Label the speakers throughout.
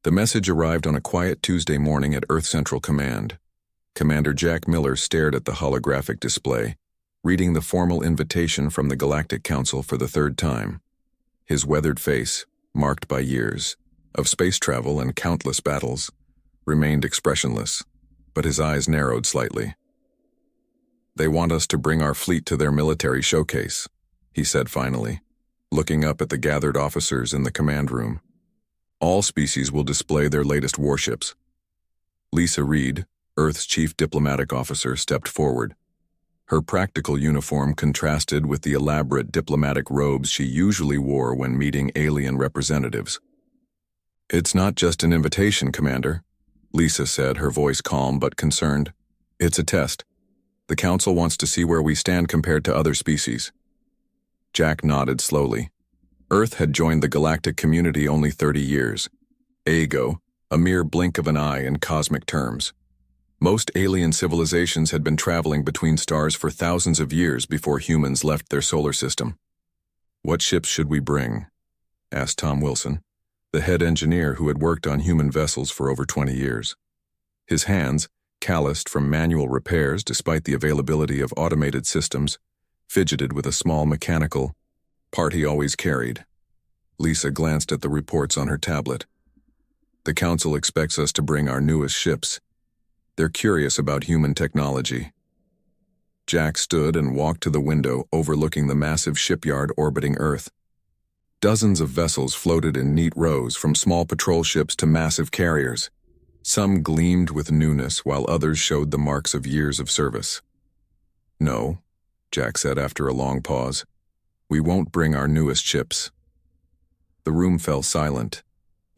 Speaker 1: The message arrived on a quiet Tuesday morning at Earth Central Command. Commander Jack Miller stared at the holographic display, reading the formal invitation from the Galactic Council for the third time. His weathered face, marked by years of space travel and countless battles, remained expressionless, but his eyes narrowed slightly. "They want us to bring our fleet to their military showcase," he said finally, looking up at the gathered officers in the command room. "All species will display their latest warships." Lisa Reed, Earth's chief diplomatic officer, stepped forward. Her practical uniform contrasted with the elaborate diplomatic robes she usually wore when meeting alien representatives. "It's not just an invitation, Commander," Lisa said, her voice calm but concerned. "It's a test. The Council wants to see where we stand compared to other species." Jack nodded slowly. Earth had joined the galactic community only 30 years. Ago, a mere blink of an eye in cosmic terms. Most alien civilizations had been traveling between stars for thousands of years before humans left their solar system. "What ships should we bring?" asked Tom Wilson, the head engineer who had worked on human vessels for over 20 years. His hands, calloused from manual repairs despite the availability of automated systems, fidgeted with a small mechanical part he always carried. Lisa glanced at the reports on her tablet. "The Council expects us to bring our newest ships. They're curious about human technology." Jack stood and walked to the window overlooking the massive shipyard orbiting Earth. Dozens of vessels floated in neat rows, from small patrol ships to massive carriers. Some gleamed with newness while others showed the marks of years of service. "No," Jack said after a long pause. "We won't bring our newest ships." The room fell silent.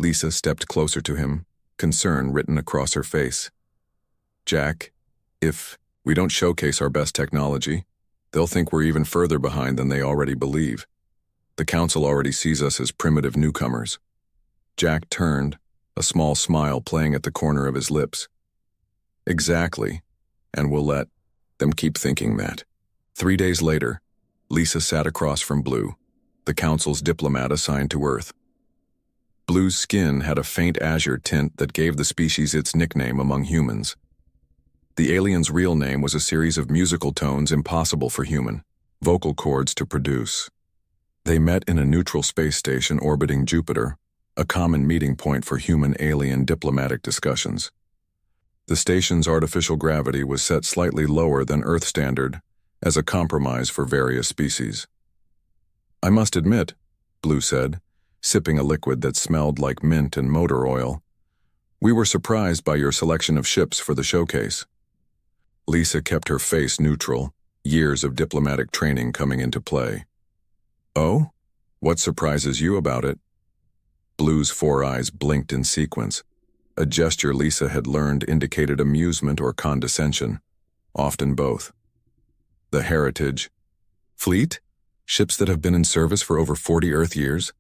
Speaker 1: Lisa stepped closer to him, concern written across her face. "Jack, if we don't showcase our best technology, they'll think we're even further behind than they already believe. The Council already sees us as primitive newcomers." Jack turned, a small smile playing at the corner of his lips. "Exactly, and we'll let them keep thinking that." 3 days later, Lisa sat across from Blue, the Council's diplomat assigned to Earth. Blue's skin had a faint azure tint that gave the species its nickname among humans. The alien's real name was a series of musical tones impossible for human vocal cords to produce. They met in a neutral space station orbiting Jupiter, a common meeting point for human-alien diplomatic discussions. The station's artificial gravity was set slightly lower than Earth standard, as a compromise for various species. "I must admit," Blue said, sipping a liquid that smelled like mint and motor oil, "we were surprised by your selection of ships for the showcase." Lisa kept her face neutral, years of diplomatic training coming into play. "Oh? What surprises you about it?" Blue's 4 eyes blinked in sequence, a gesture Lisa had learned indicated amusement or condescension, often both. "The heritage. Fleet? Ships that have been in service for over 40 Earth years?"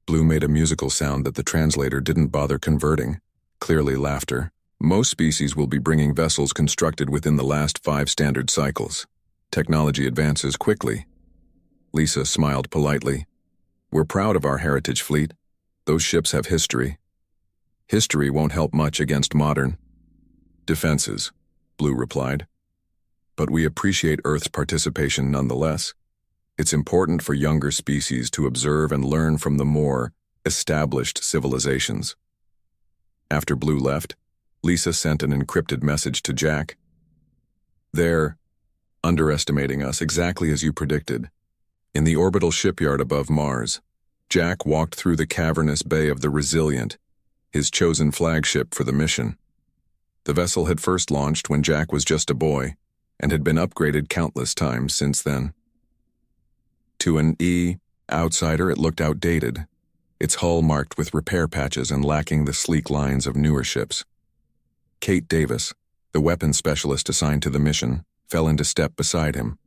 Speaker 1: Blue made a musical sound that the translator didn't bother converting, clearly laughter. "Most species will be bringing vessels constructed within the last 5 standard cycles. Technology advances quickly." Lisa smiled politely. "We're proud of our heritage fleet. Those ships have history. History won't help much against modern defenses," Blue replied. "But we appreciate Earth's participation nonetheless. It's important for younger species to observe and learn from the more established civilizations." After Blue left, Lisa sent an encrypted message to Jack. "They're underestimating us, exactly as you predicted." In the orbital shipyard above Mars, Jack walked through the cavernous bay of the Resilient, his chosen flagship for the mission. The vessel had first launched when Jack was just a boy, and had been upgraded countless times since then. To an outsider, it looked outdated, its hull marked with repair patches and lacking the sleek lines of newer ships. Kate Davis, the weapons specialist assigned to the mission, fell into step beside him.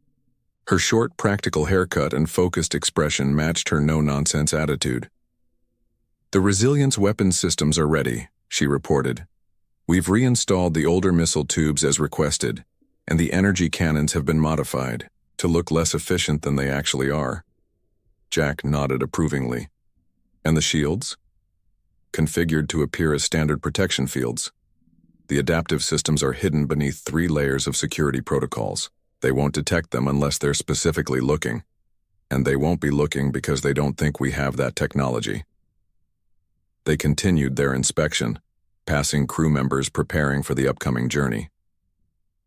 Speaker 1: Her short, practical haircut and focused expression matched her no-nonsense attitude. "The Resilience weapons systems are ready," she reported. "We've reinstalled the older missile tubes as requested, and the energy cannons have been modified to look less efficient than they actually are." Jack nodded approvingly. "And the shields?" configured to appear as standard protection fields. The adaptive systems are hidden beneath 3 layers of security protocols. They won't detect them unless they're specifically looking. And they won't be looking because they don't think we have that technology. They continued their inspection, passing crew members preparing for the upcoming journey.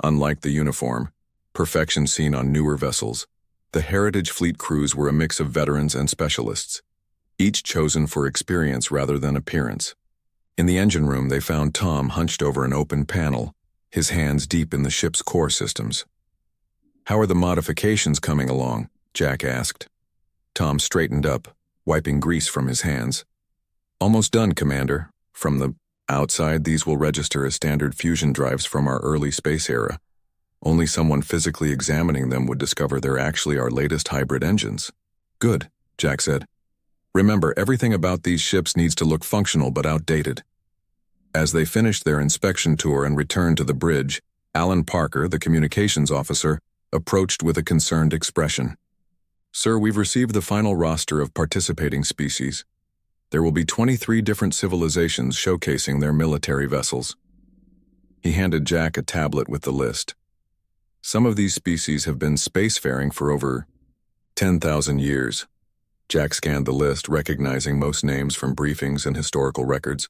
Speaker 1: Unlike the uniform, perfection seen on newer vessels, the Heritage Fleet crews were a mix of veterans and specialists, each chosen for experience rather than appearance. In the engine room, they found Tom hunched over an open panel, his hands deep in the ship's core systems. "How are the modifications coming along?" Jack asked. Tom straightened up, wiping grease from his hands. "Almost done, Commander. From the outside, these will register as standard fusion drives from our early space era. Only someone physically examining them would discover they're actually our latest hybrid engines." "Good," Jack said. "Remember, everything about these ships needs to look functional but outdated." As they finished their inspection tour and returned to the bridge, Alan Parker, the communications officer, approached with a concerned expression. "Sir, we've received the final roster of participating species. There will be 23 different civilizations showcasing their military vessels." He handed Jack a tablet with the list. "Some of these species have been spacefaring for over 10,000 years. Jack scanned the list, recognizing most names from briefings and historical records.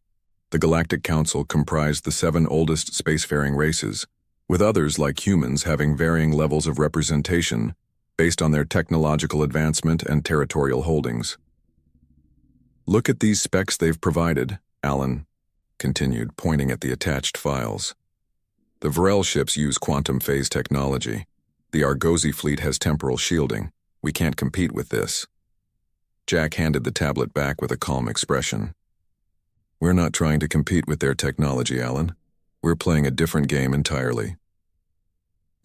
Speaker 1: The Galactic Council comprised the 7 oldest spacefaring races, with others like humans having varying levels of representation based on their technological advancement and territorial holdings. "Look at these specs they've provided," Alan continued, pointing at the attached files. "The Varel ships use quantum phase technology. The Argosy fleet has temporal shielding. We can't compete with this." Jack handed the tablet back with a calm expression. "We're not trying to compete with their technology, Alan. We're playing a different game entirely."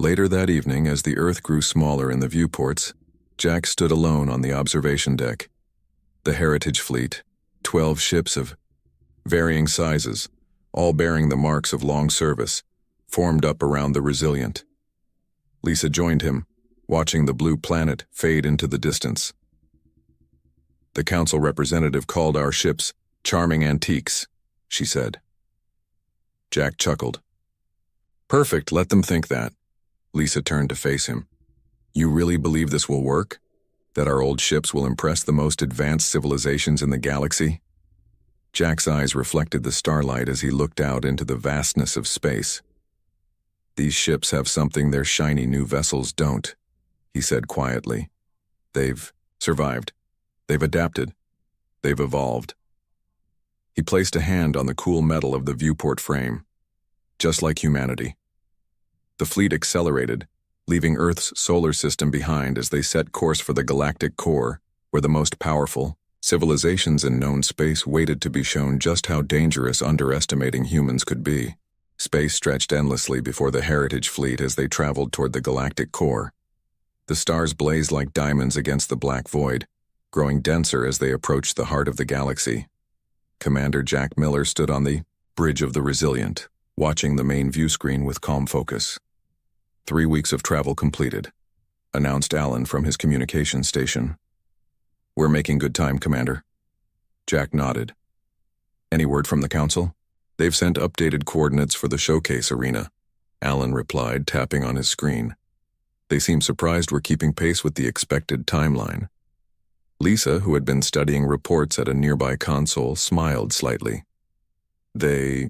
Speaker 1: Later that evening, as the Earth grew smaller in the viewports, Jack stood alone on the observation deck. The Heritage Fleet, 12 ships of varying sizes, all bearing the marks of long service, formed up around the Resilient. Lisa joined him, watching the blue planet fade into the distance. "The council representative called our ships charming antiques," she said. Jack chuckled. "Perfect, let them think that." Lisa turned to face him. "You really believe this will work? That our old ships will impress the most advanced civilizations in the galaxy?" Jack's eyes reflected the starlight as he looked out into the vastness of space. "These ships have something their shiny new vessels don't," he said quietly. "They've survived. They've adapted. They've evolved." He placed a hand on the cool metal of the viewport frame. "Just like humanity." The fleet accelerated, leaving Earth's solar system behind as they set course for the galactic core, where the most powerful civilizations in known space waited to be shown just how dangerous underestimating humans could be. Space stretched endlessly before the Heritage Fleet as they traveled toward the galactic core. The stars blazed like diamonds against the black void, growing denser as they approached the heart of the galaxy. Commander Jack Miller stood on the bridge of the Resilient, watching the main view screen with calm focus. 3 weeks of travel completed, announced Alan from his communication station. "We're making good time, Commander." Jack nodded. "Any word from the Council?" "They've sent updated coordinates for the showcase arena," Alan replied, tapping on his screen. "They seem surprised we're keeping pace with the expected timeline." Lisa, who had been studying reports at a nearby console, smiled slightly. "They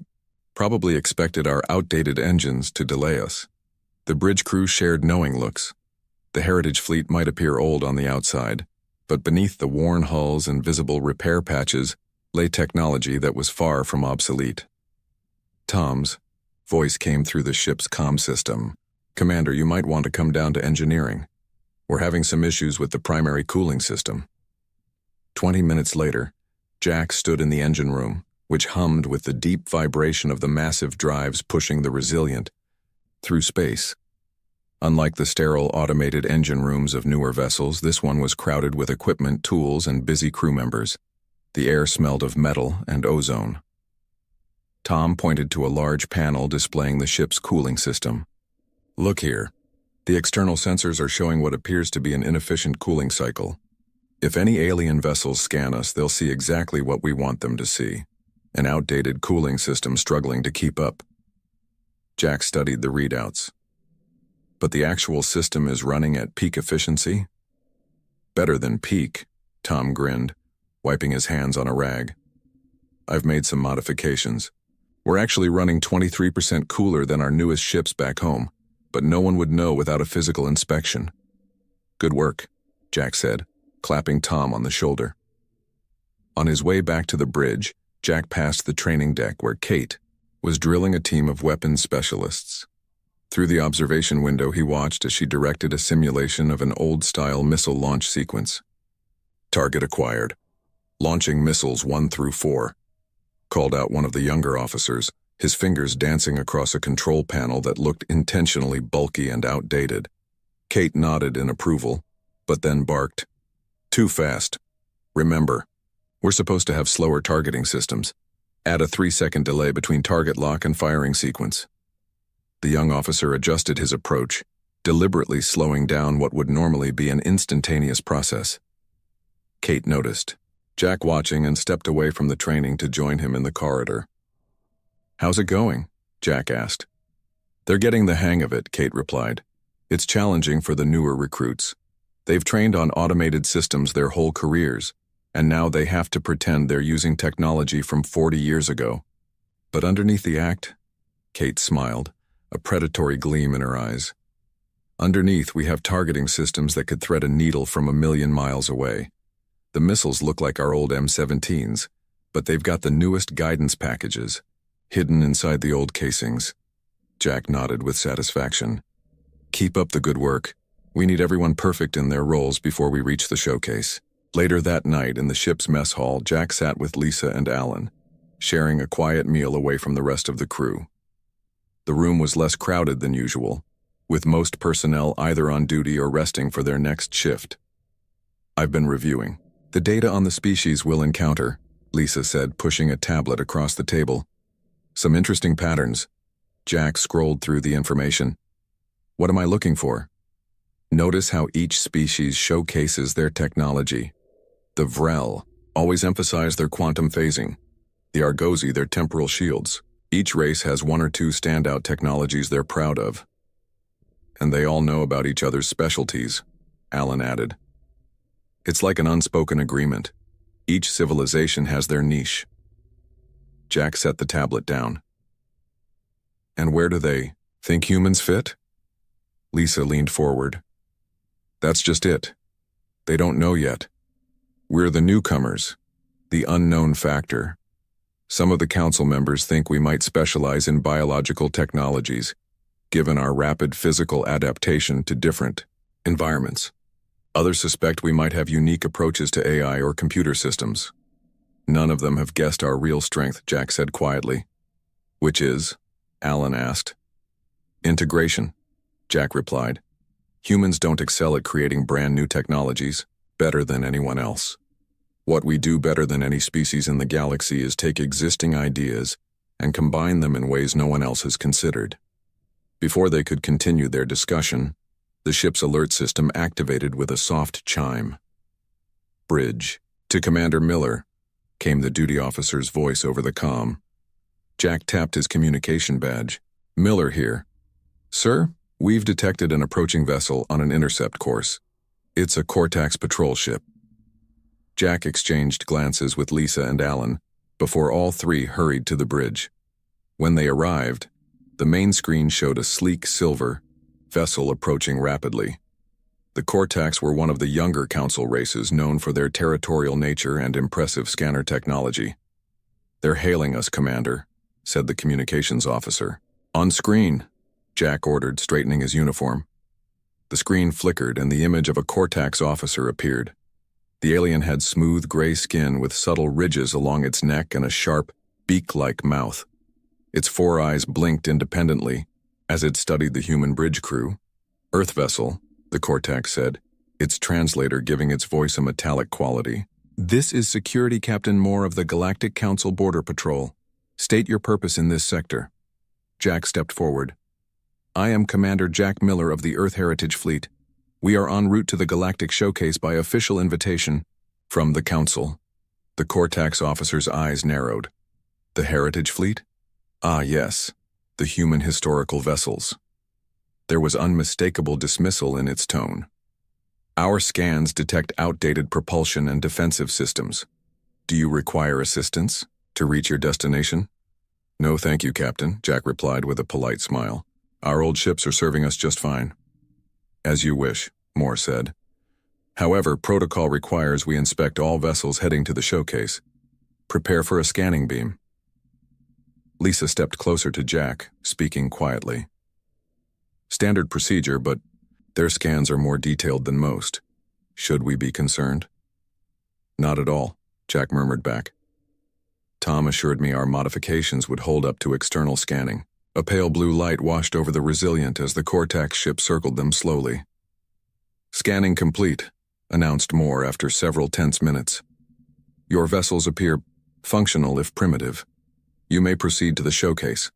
Speaker 1: probably expected our outdated engines to delay us." The bridge crew shared knowing looks. The Heritage Fleet might appear old on the outside, but beneath the worn hulls and visible repair patches lay technology that was far from obsolete. Tom's voice came through the ship's comm system. "Commander, you might want to come down to engineering. We're having some issues with the primary cooling system." 20 minutes later, Jack stood in the engine room, which hummed with the deep vibration of the massive drives pushing the Resilient through space. Unlike the sterile automated engine rooms of newer vessels, this one was crowded with equipment, tools, and busy crew members. The air smelled of metal and ozone. Tom pointed to a large panel displaying the ship's cooling system. "Look here. The external sensors are showing what appears to be an inefficient cooling cycle. If any alien vessels scan us, they'll see exactly what we want them to see. an outdated cooling system struggling to keep up. Jack studied the readouts. But the actual system is running at peak efficiency? Better than peak, Tom grinned, wiping his hands on a rag. I've made some modifications. We're actually running 23% cooler than our newest ships back home, but no one would know without a physical inspection. Good work, Jack said, clapping Tom on the shoulder. On his way back to the bridge, Jack passed the training deck where Kate was drilling a team of weapons specialists. Through the observation window, he watched as she directed a simulation of an old-style missile launch sequence. Target acquired. Launching missiles 1 through 4. Called out one of the younger officers, his fingers dancing across a control panel that looked intentionally bulky and outdated. Kate nodded in approval, but then barked. Too fast. Remember, we're supposed to have slower targeting systems. Add a 3-second delay between target lock and firing sequence. The young officer adjusted his approach, deliberately slowing down what would normally be an instantaneous process. Kate noticed, Jack watching, and stepped away from the training to join him in the corridor. How's it going? Jack asked. They're getting the hang of it, Kate replied. It's challenging for the newer recruits. They've trained on automated systems their whole careers, and now they have to pretend they're using technology from 40 years ago. But underneath the act, Kate smiled, a predatory gleam in her eyes. Underneath, we have targeting systems that could thread a needle from 1,000,000 miles away. The missiles look like our old M17s, but they've got the newest guidance packages, hidden inside the old casings. Jack nodded with satisfaction. Keep up the good work. We need everyone perfect in their roles before we reach the showcase. Later that night in the ship's mess hall, Jack sat with Lisa and Alan, sharing a quiet meal away from the rest of the crew. The room was less crowded than usual, with most personnel either on duty or resting for their next shift. I've been reviewing the data on the species we'll encounter, Lisa said, pushing a tablet across the table. Some interesting patterns. Jack scrolled through the information. What am I looking for? Notice how each species showcases their technology. The Vrel always emphasize their quantum phasing. The Argosy their temporal shields. Each race has 1 or 2 standout technologies they're proud of. And they all know about each other's specialties, Alan added. It's like an unspoken agreement. Each civilization has their niche. Jack set the tablet down. And where do they think humans fit? Lisa leaned forward. That's just it. They don't know yet. We're the newcomers, the unknown factor. Some of the council members think we might specialize in biological technologies, given our rapid physical adaptation to different environments. Others suspect we might have unique approaches to AI or computer systems. None of them have guessed our real strength, Jack said quietly. Which is? Alan asked. Integration, Jack replied. Humans don't excel at creating brand new technologies better than anyone else. What we do better than any species in the galaxy is take existing ideas and combine them in ways no one else has considered. Before they could continue their discussion, the ship's alert system activated with a soft chime. Bridge. To Commander Miller, came the duty officer's voice over the comm. Jack tapped his communication badge. Miller here. Sir, we've detected an approaching vessel on an intercept course. It's a Cortax patrol ship. Jack exchanged glances with Lisa and Alan before all three hurried to the bridge. When they arrived, the main screen showed a sleek silver vessel approaching rapidly. The Cortax were one of the younger council races known for their territorial nature and impressive scanner technology. They're hailing us, Commander, said the communications officer. On screen, Jack ordered, straightening his uniform. The screen flickered and the image of a Cortax officer appeared. The alien had smooth gray skin with subtle ridges along its neck and a sharp, beak-like mouth. Its 4 eyes blinked independently as it studied the human bridge crew. Earth vessel, the Cortax said, its translator giving its voice a metallic quality. This is Security Captain Moore of the Galactic Council Border Patrol. State your purpose in this sector. Jack stepped forward. I am Commander Jack Miller of the Earth Heritage Fleet. We are en route to the Galactic Showcase by official invitation from the Council. The Cortax officer's eyes narrowed. The Heritage Fleet? Ah, yes, the human historical vessels. There was unmistakable dismissal in its tone. Our scans detect outdated propulsion and defensive systems. Do you require assistance to reach your destination? No, thank you, Captain, Jack replied with a polite smile. Our old ships are serving us just fine. As you wish, Moore said. However, protocol requires we inspect all vessels heading to the showcase. Prepare for a scanning beam. Lisa stepped closer to Jack, speaking quietly. Standard procedure, but their scans are more detailed than most. Should we be concerned? Not at all, Jack murmured back. Tom assured me our modifications would hold up to external scanning. A pale blue light washed over the Resilient as the Cortax ship circled them slowly. Scanning complete, announced Moore after several tense minutes. Your vessels appear functional if primitive. You may proceed to the showcase.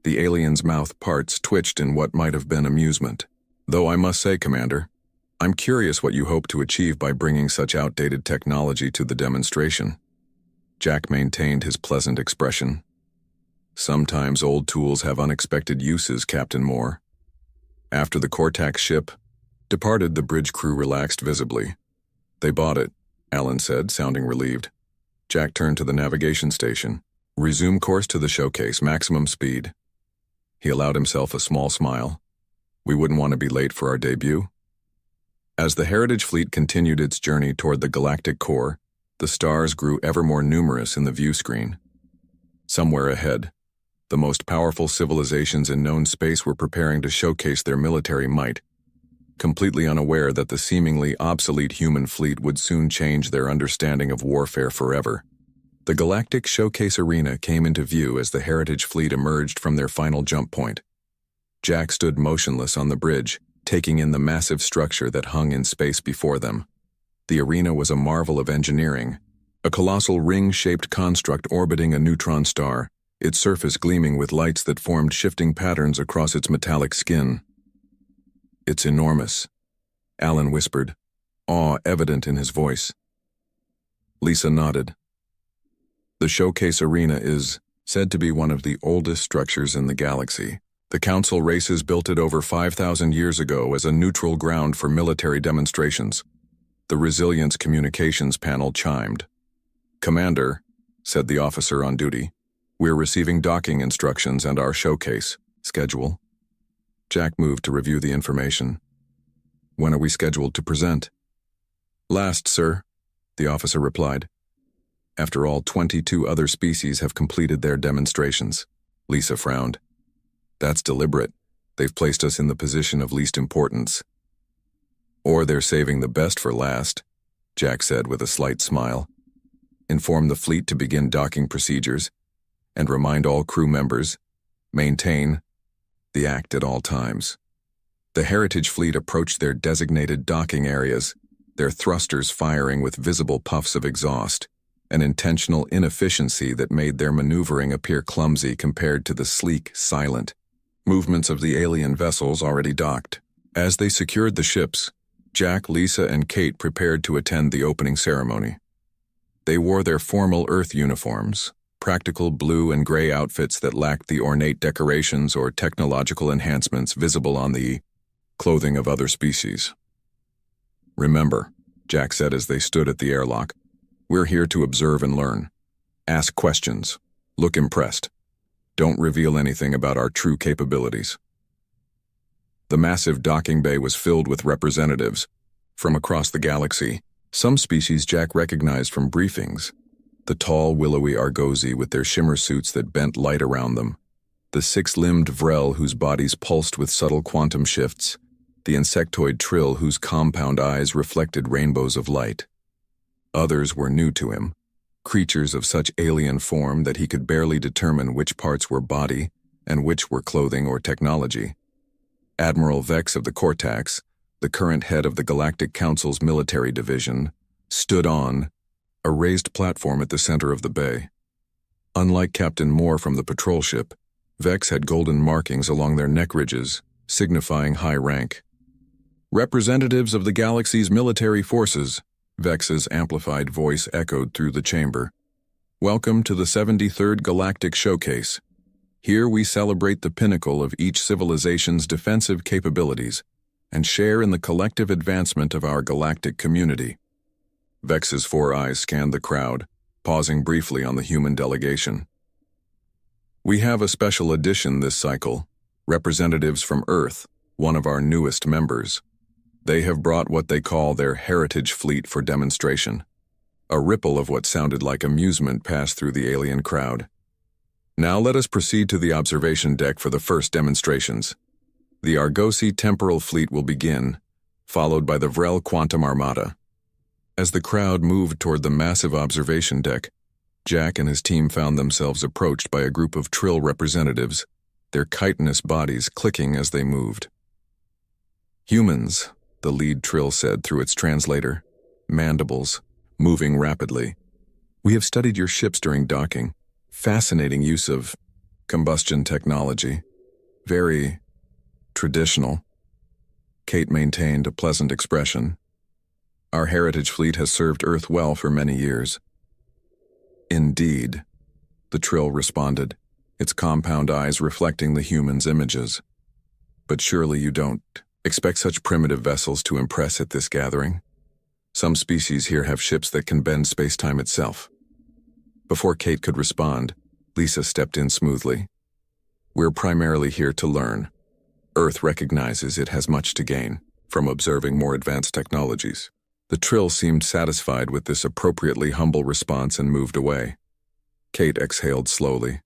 Speaker 1: The alien's mouth parts twitched in what might have been amusement. Though I must say, Commander, I'm curious what you hope to achieve by bringing such outdated technology to the demonstration. Jack maintained his pleasant expression. Sometimes old tools have unexpected uses, Captain Moore. After the Cortax ship departed, the bridge crew relaxed visibly. They bought it, Alan said, sounding relieved. Jack turned to the navigation station. Resume course to the showcase, maximum speed. He allowed himself a small smile. We wouldn't want to be late for our debut. As the Heritage Fleet continued its journey toward the galactic core, the stars grew ever more numerous in the view screen. Somewhere ahead, the most powerful civilizations in known space were preparing to showcase their military might, completely unaware that the seemingly obsolete human fleet would soon change their understanding of warfare forever. The galactic showcase arena came into view as the Heritage Fleet emerged from their final jump point. Jack stood motionless on the bridge, taking in the massive structure that hung in space before them. The arena was a marvel of engineering, a colossal ring-shaped construct orbiting a neutron star, its surface gleaming with lights that formed shifting patterns across its metallic skin. It's enormous, Alan whispered, awe evident in his voice. Lisa nodded. The showcase arena is said to be one of the oldest structures in the galaxy. The Council races built it over 5,000 years ago as a neutral ground for military demonstrations. The Resilience communications panel chimed. Commander, said the officer on duty, we're receiving docking instructions and our showcase schedule. Jack moved to review the information. When are we scheduled to present? Last, sir, the officer replied. After all, 22 other species have completed their demonstrations. Lisa frowned. That's deliberate. They've placed us in the position of least importance. Or they're saving the best for last, Jack said with a slight smile. Inform the fleet to begin docking procedures, and remind all crew members, maintain the act at all times. The Heritage Fleet approached their designated docking areas, their thrusters firing with visible puffs of exhaust, an intentional inefficiency that made their maneuvering appear clumsy compared to the sleek, silent movements of the alien vessels already docked. As they secured the ships, Jack, Lisa, and Kate prepared to attend the opening ceremony. They wore their formal Earth uniforms, practical blue and gray outfits that lacked the ornate decorations or technological enhancements visible on the clothing of other species. Remember, Jack said as they stood at the airlock, we're here to observe and learn. Ask questions. Look impressed. Don't reveal anything about our true capabilities. The massive docking bay was filled with representatives from across the galaxy. Some species Jack recognized from briefings. The tall, willowy Argosy with their shimmer suits that bent light around them. The six-limbed Vrel whose bodies pulsed with subtle quantum shifts. The insectoid Trill whose compound eyes reflected rainbows of light. Others were new to him, creatures of such alien form that he could barely determine which parts were body and which were clothing or technology. Admiral Vex of the Cortax, the current head of the Galactic Council's military division, stood on a raised platform at the center of the bay. Unlike Captain Moore from the patrol ship, Vex had golden markings along their neck ridges, signifying high rank. Representatives of the galaxy's military forces, Vex's amplified voice echoed through the chamber. Welcome to the 73rd Galactic Showcase. Here we celebrate the pinnacle of each civilization's defensive capabilities and share in the collective advancement of our galactic community. Vex's four eyes scanned the crowd, pausing briefly on the human delegation. We have a special edition this cycle, representatives from Earth, one of our newest members. They have brought what they call their heritage fleet for demonstration. A ripple of what sounded like amusement passed through the alien crowd. Now let us proceed to the observation deck for the first demonstrations. The Argosy Temporal Fleet will begin, followed by the Vrel Quantum Armada. As the crowd moved toward the massive observation deck, Jack and his team found themselves approached by a group of Trill representatives, their chitinous bodies clicking as they moved. "Humans," the lead Trill said through its translator, mandibles, moving rapidly. "We have studied your ships during docking. Fascinating use of combustion technology. Very traditional." Kate maintained a pleasant expression. "Our heritage fleet has served Earth well for many years." "Indeed," the Trill responded, its compound eyes reflecting the human's images. "But surely you don't expect such primitive vessels to impress at this gathering? Some species here have ships that can bend space-time itself." Before Kate could respond, Lisa stepped in smoothly. "We're primarily here to learn. Earth recognizes it has much to gain from observing more advanced technologies." The Trill seemed satisfied with this appropriately humble response and moved away. Kate exhaled slowly.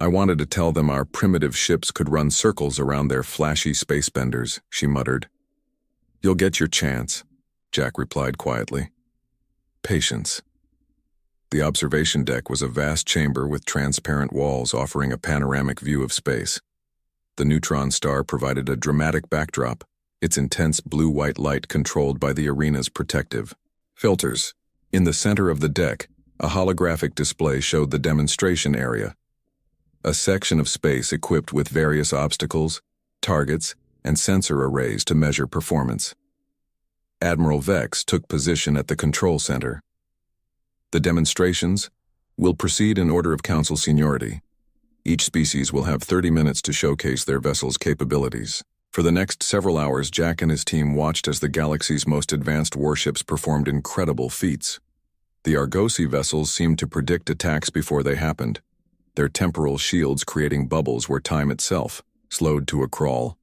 Speaker 1: "I wanted to tell them our primitive ships could run circles around their flashy spacebenders," she muttered. "You'll get your chance," Jack replied quietly. "Patience." The observation deck was a vast chamber with transparent walls offering a panoramic view of space. The neutron star provided a dramatic backdrop, its intense blue-white light controlled by the arena's protective filters. In the center of the deck, a holographic display showed the demonstration area, a section of space equipped with various obstacles, targets, and sensor arrays to measure performance. Admiral Vex took position at the control center. "The demonstrations will proceed in order of council seniority. Each species will have 30 minutes to showcase their vessel's capabilities." For the next several hours, Jack and his team watched as the galaxy's most advanced warships performed incredible feats. The Argosy vessels seemed to predict attacks before they happened, their temporal shields creating bubbles where time itself slowed to a crawl.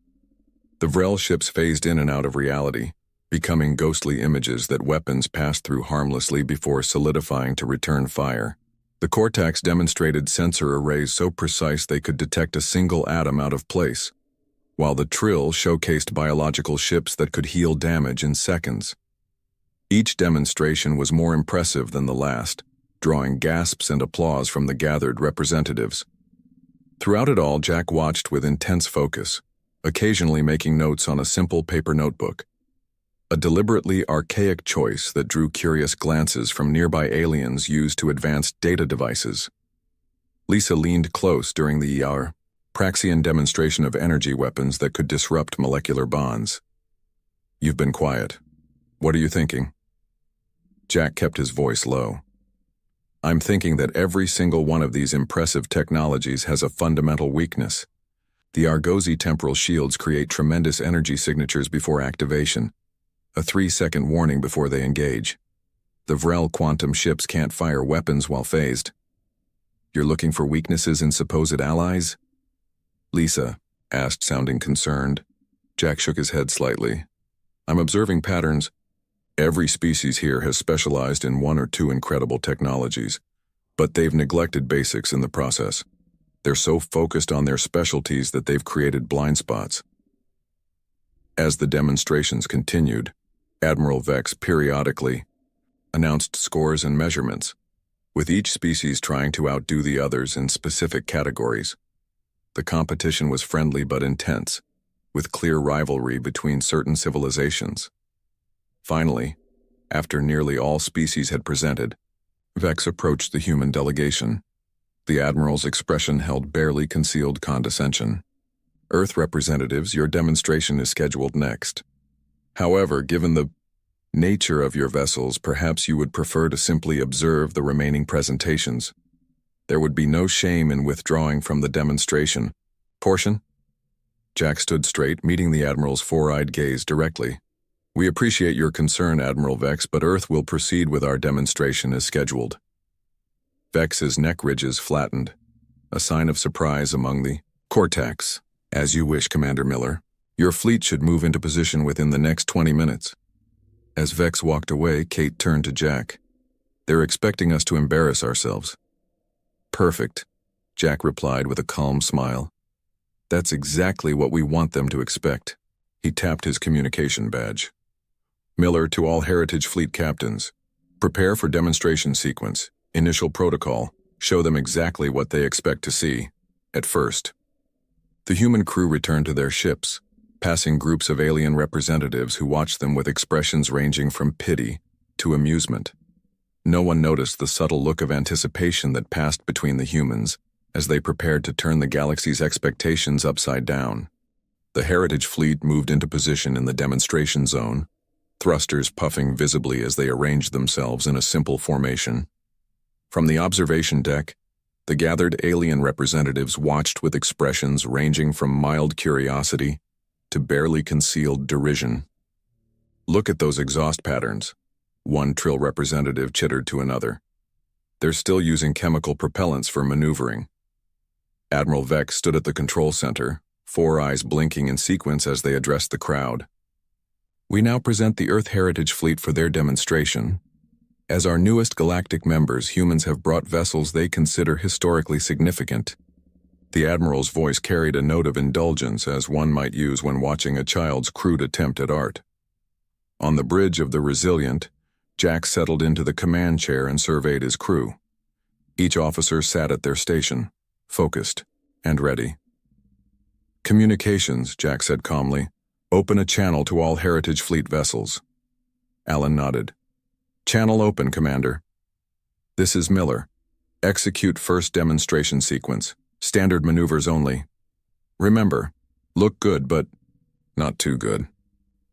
Speaker 1: The Vrel ships phased in and out of reality, becoming ghostly images that weapons passed through harmlessly before solidifying to return fire. The Cortex demonstrated sensor arrays so precise they could detect a single atom out of place, while the Trill showcased biological ships that could heal damage in seconds. Each demonstration was more impressive than the last, drawing gasps and applause from the gathered representatives. Throughout it all, Jack watched with intense focus, occasionally making notes on a simple paper notebook. A deliberately archaic choice that drew curious glances from nearby aliens used to advanced data devices. Lisa leaned close during the Praxian demonstration of energy weapons that could disrupt molecular bonds. "You've been quiet. What are you thinking?" Jack kept his voice low. "I'm thinking that every single one of these impressive technologies has a fundamental weakness. The Argosy temporal shields create tremendous energy signatures before activation, a 3-second warning before they engage. The Vrel quantum ships can't fire weapons while phased. You're looking for weaknesses in supposed allies?" Lisa asked, sounding concerned. Jack shook his head slightly. "I'm observing patterns. Every species here has specialized in one or two incredible technologies, but they've neglected basics in the process. They're so focused on their specialties that they've created blind spots." As the demonstrations continued, Admiral Vex periodically announced scores and measurements, with each species trying to outdo the others in specific categories. The competition was friendly but intense, with clear rivalry between certain civilizations. Finally, after nearly all species had presented, Vex approached the human delegation. The Admiral's expression held barely concealed condescension. "Earth representatives, your demonstration is scheduled next. However, given the nature of your vessels, perhaps you would prefer to simply observe the remaining presentations. There would be no shame in withdrawing from the demonstration portion. Jack stood straight, meeting the Admiral's four-eyed gaze directly. We appreciate your concern, Admiral Vex, but Earth will proceed with our demonstration as scheduled. Vex's neck ridges flattened, a sign of surprise among the cortex. As you wish, Commander Miller. Your fleet should move into position within the next 20 minutes. As Vex walked away, Kate turned to Jack. They're expecting us to embarrass ourselves. Perfect, Jack replied with a calm smile. That's exactly what we want them to expect. He tapped his communication badge. Miller, to all Heritage Fleet captains. Prepare for demonstration sequence. Initial protocol. Show them exactly what they expect to see. At first. The human crew returned to their ships, passing groups of alien representatives who watched them with expressions ranging from pity to amusement. No one noticed the subtle look of anticipation that passed between the humans as they prepared to turn the galaxy's expectations upside down. The Heritage Fleet moved into position in the demonstration zone, thrusters puffing visibly as they arranged themselves in a simple formation. From the observation deck, the gathered alien representatives watched with expressions ranging from mild curiosity to barely concealed derision. Look at those exhaust patterns, one Trill representative chittered to another. They're still using chemical propellants for maneuvering. Admiral Vex stood at the control center, four eyes blinking in sequence as they addressed the crowd. We now present the Earth Heritage Fleet for their demonstration. As our newest galactic members, humans have brought vessels they consider historically significant. The Admiral's voice carried a note of indulgence as one might use when watching a child's crude attempt at art. On the bridge of the Resilient, Jack settled into the command chair and surveyed his crew. Each officer sat at their station, focused and ready. Communications, Jack said calmly. Open a channel to all Heritage Fleet vessels. Alan nodded. Channel open, Commander. This is Miller. Execute first demonstration sequence. Standard maneuvers only. Remember, look good, but not too good.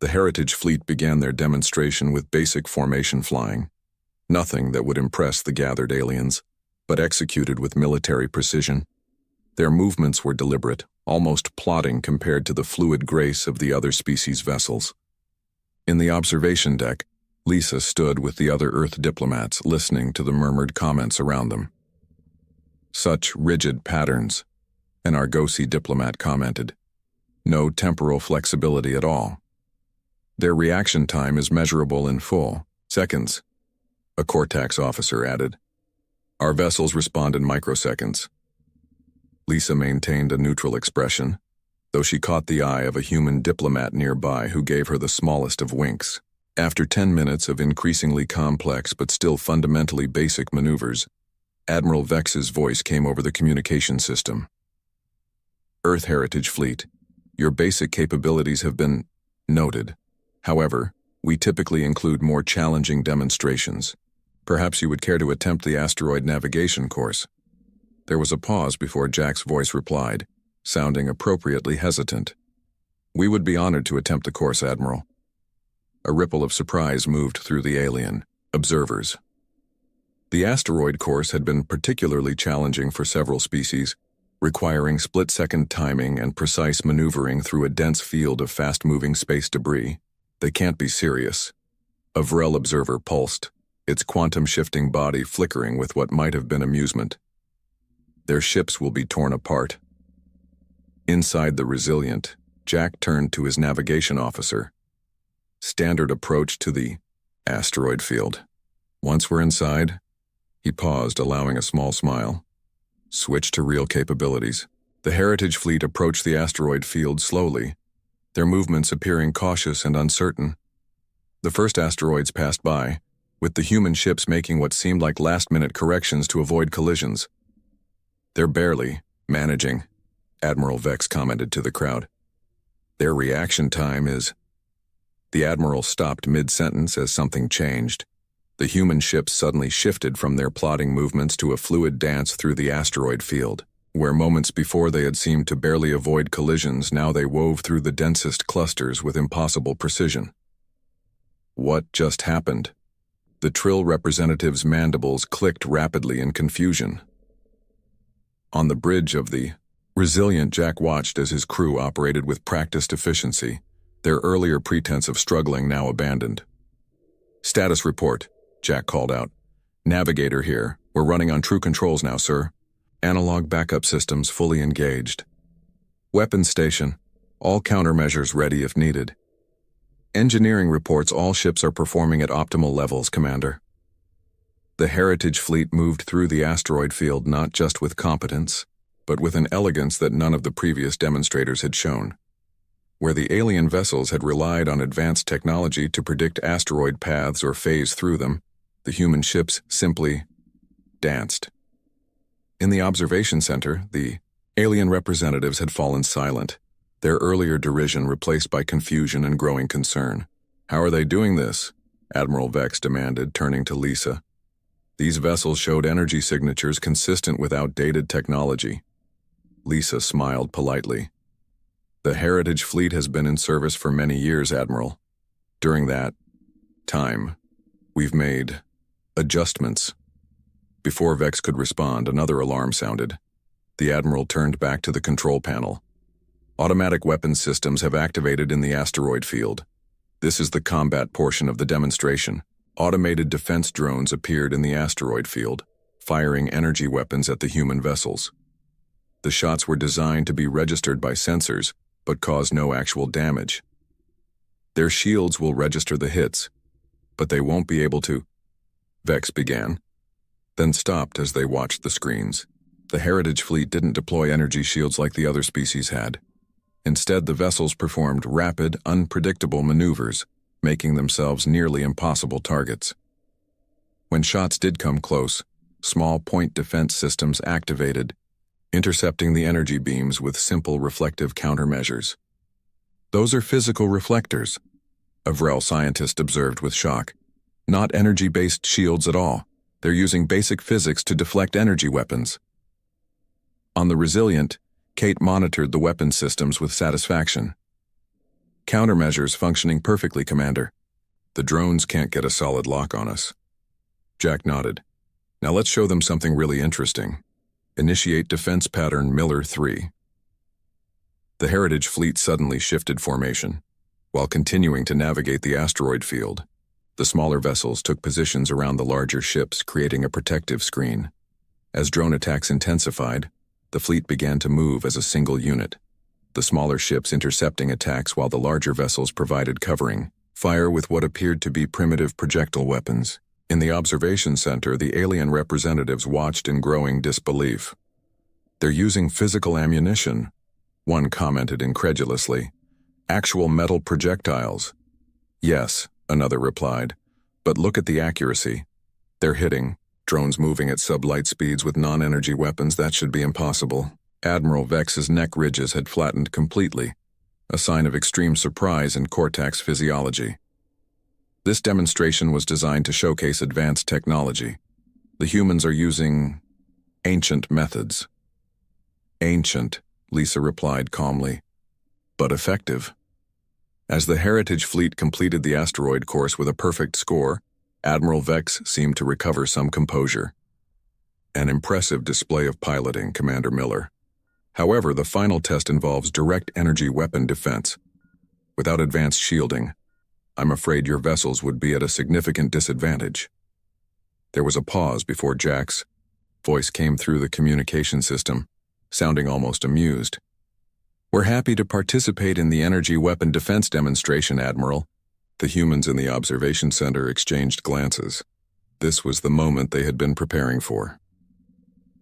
Speaker 1: The Heritage Fleet began their demonstration with basic formation flying. Nothing that would impress the gathered aliens, but executed with military precision. Their movements were deliberate, almost plodding compared to the fluid grace of the other species' vessels. In the observation deck, Lisa stood with the other Earth diplomats listening to the murmured comments around them. Such rigid patterns, an Argosi diplomat commented. No temporal flexibility at all. Their reaction time is measurable in full seconds, a Cortex officer added. Our vessels respond in microseconds. Lisa maintained a neutral expression, though she caught the eye of a human diplomat nearby who gave her the smallest of winks. After 10 minutes of increasingly complex but still fundamentally basic maneuvers, Admiral Vex's voice came over the communication system. Earth Heritage Fleet, your basic capabilities have been noted. However, we typically include more challenging demonstrations. Perhaps you would care to attempt the asteroid navigation course. There was a pause before Jack's voice replied, sounding appropriately hesitant. We would be honored to attempt the course, Admiral. A ripple of surprise moved through the alien observers. The asteroid course had been particularly challenging for several species, requiring split-second timing and precise maneuvering through a dense field of fast-moving space debris. They can't be serious. A Vrel observer pulsed, its quantum-shifting body flickering with what might have been amusement. Their ships will be torn apart. Inside the Resilient, Jack turned to his navigation officer. Standard approach to the asteroid field. Once we're inside, he paused, allowing a small smile. Switch to real capabilities. The Heritage Fleet approached the asteroid field slowly, their movements appearing cautious and uncertain. The first asteroids passed by, with the human ships making what seemed like last-minute corrections to avoid collisions. They're barely managing, Admiral Vex commented to the crowd. Their reaction time is... The Admiral stopped mid-sentence as something changed. The human ships suddenly shifted from their plodding movements to a fluid dance through the asteroid field. Where moments before they had seemed to barely avoid collisions, now they wove through the densest clusters with impossible precision. What just happened? The Trill representative's mandibles clicked rapidly in confusion. On the bridge of the Resilient, Jack watched as his crew operated with practiced efficiency, their earlier pretense of struggling now abandoned. "Status report," Jack called out. "Navigator here. We're running on true controls now, sir. Analog backup systems fully engaged. Weapons station. All countermeasures ready if needed. Engineering reports all ships are performing at optimal levels, Commander." The Heritage fleet moved through the asteroid field not just with competence, but with an elegance that none of the previous demonstrators had shown. Where the alien vessels had relied on advanced technology to predict asteroid paths or phase through them, the human ships simply danced. In the observation center, the alien representatives had fallen silent, their earlier derision replaced by confusion and growing concern. "How are they doing this?" Admiral Vex demanded, turning to Lisa. "These vessels showed energy signatures consistent with outdated technology." Lisa smiled politely. "The Heritage fleet has been in service for many years, Admiral. During that time, we've made adjustments." Before Vex could respond, another alarm sounded. The Admiral turned back to the control panel. "Automatic weapons systems have activated in the asteroid field. This is the combat portion of the demonstration. Automated defense drones appeared in the asteroid field, firing energy weapons at the human vessels. The shots were designed to be registered by sensors, but cause no actual damage. Their shields will register the hits, but they won't be able to..." Vex began, then stopped as they watched the screens. The Heritage fleet didn't deploy energy shields like the other species had. Instead, the vessels performed rapid, unpredictable maneuvers, making themselves nearly impossible targets. When shots did come close, small point defense systems activated, intercepting the energy beams with simple reflective countermeasures. "Those are physical reflectors," a Vrel scientist observed with shock. "Not energy-based shields at all. They're using basic physics to deflect energy weapons." On the Resilient, Kate monitored the weapon systems with satisfaction. "Countermeasures functioning perfectly, Commander. The drones can't get a solid lock on us." Jack nodded. "Now let's show them something really interesting. Initiate defense pattern Miller 3. The Heritage fleet suddenly shifted formation. While continuing to navigate the asteroid field, the smaller vessels took positions around the larger ships, creating a protective screen. As drone attacks intensified, the fleet began to move as a single unit, the smaller ships intercepting attacks while the larger vessels provided covering fire with what appeared to be primitive projectile weapons. In the observation center, the alien representatives watched in growing disbelief. "They're using physical ammunition," one commented incredulously. "Actual metal projectiles." "Yes," another replied, "but look at the accuracy. They're hitting drones moving at sublight speeds with non-energy weapons. That should be impossible." Admiral Vex's neck ridges had flattened completely, a sign of extreme surprise in cortex physiology. This demonstration was designed to showcase advanced technology. The humans are using ancient methods. "Ancient," Lisa replied calmly, "but effective." As the Heritage fleet completed the asteroid course with a perfect score, Admiral Vex seemed to recover some composure. "An impressive display of piloting, Commander Miller. However, the final test involves direct energy weapon defense. Without advanced shielding, I'm afraid your vessels would be at a significant disadvantage." There was a pause before Jack's voice came through the communication system, sounding almost amused. "We're happy to participate in the energy weapon defense demonstration, Admiral." The humans in the observation center exchanged glances. This was the moment they had been preparing for.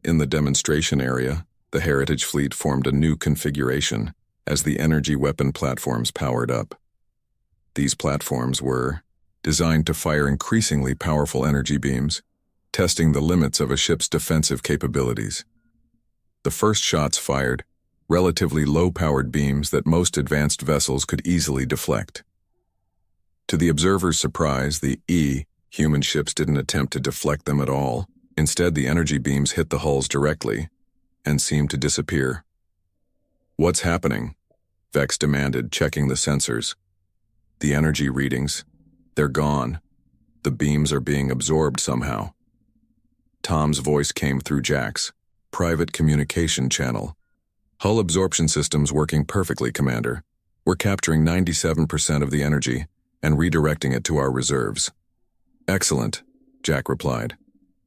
Speaker 1: In the demonstration area, the Heritage fleet formed a new configuration as the energy weapon platforms powered up. These platforms were designed to fire increasingly powerful energy beams, testing the limits of a ship's defensive capabilities. The first shots fired relatively low-powered beams that most advanced vessels could easily deflect. To the observer's surprise, the human ships didn't attempt to deflect them at all. Instead, the energy beams hit the hulls directly and seemed to disappear. "What's happening?" Vex demanded, checking the sensors. "The energy readings," They're gone. The beams are being absorbed somehow. Tom's voice came through Jack's private communication channel. Hull absorption systems working perfectly, Commander. We're capturing 97% of the energy and redirecting it to our reserves. Excellent, Jack replied.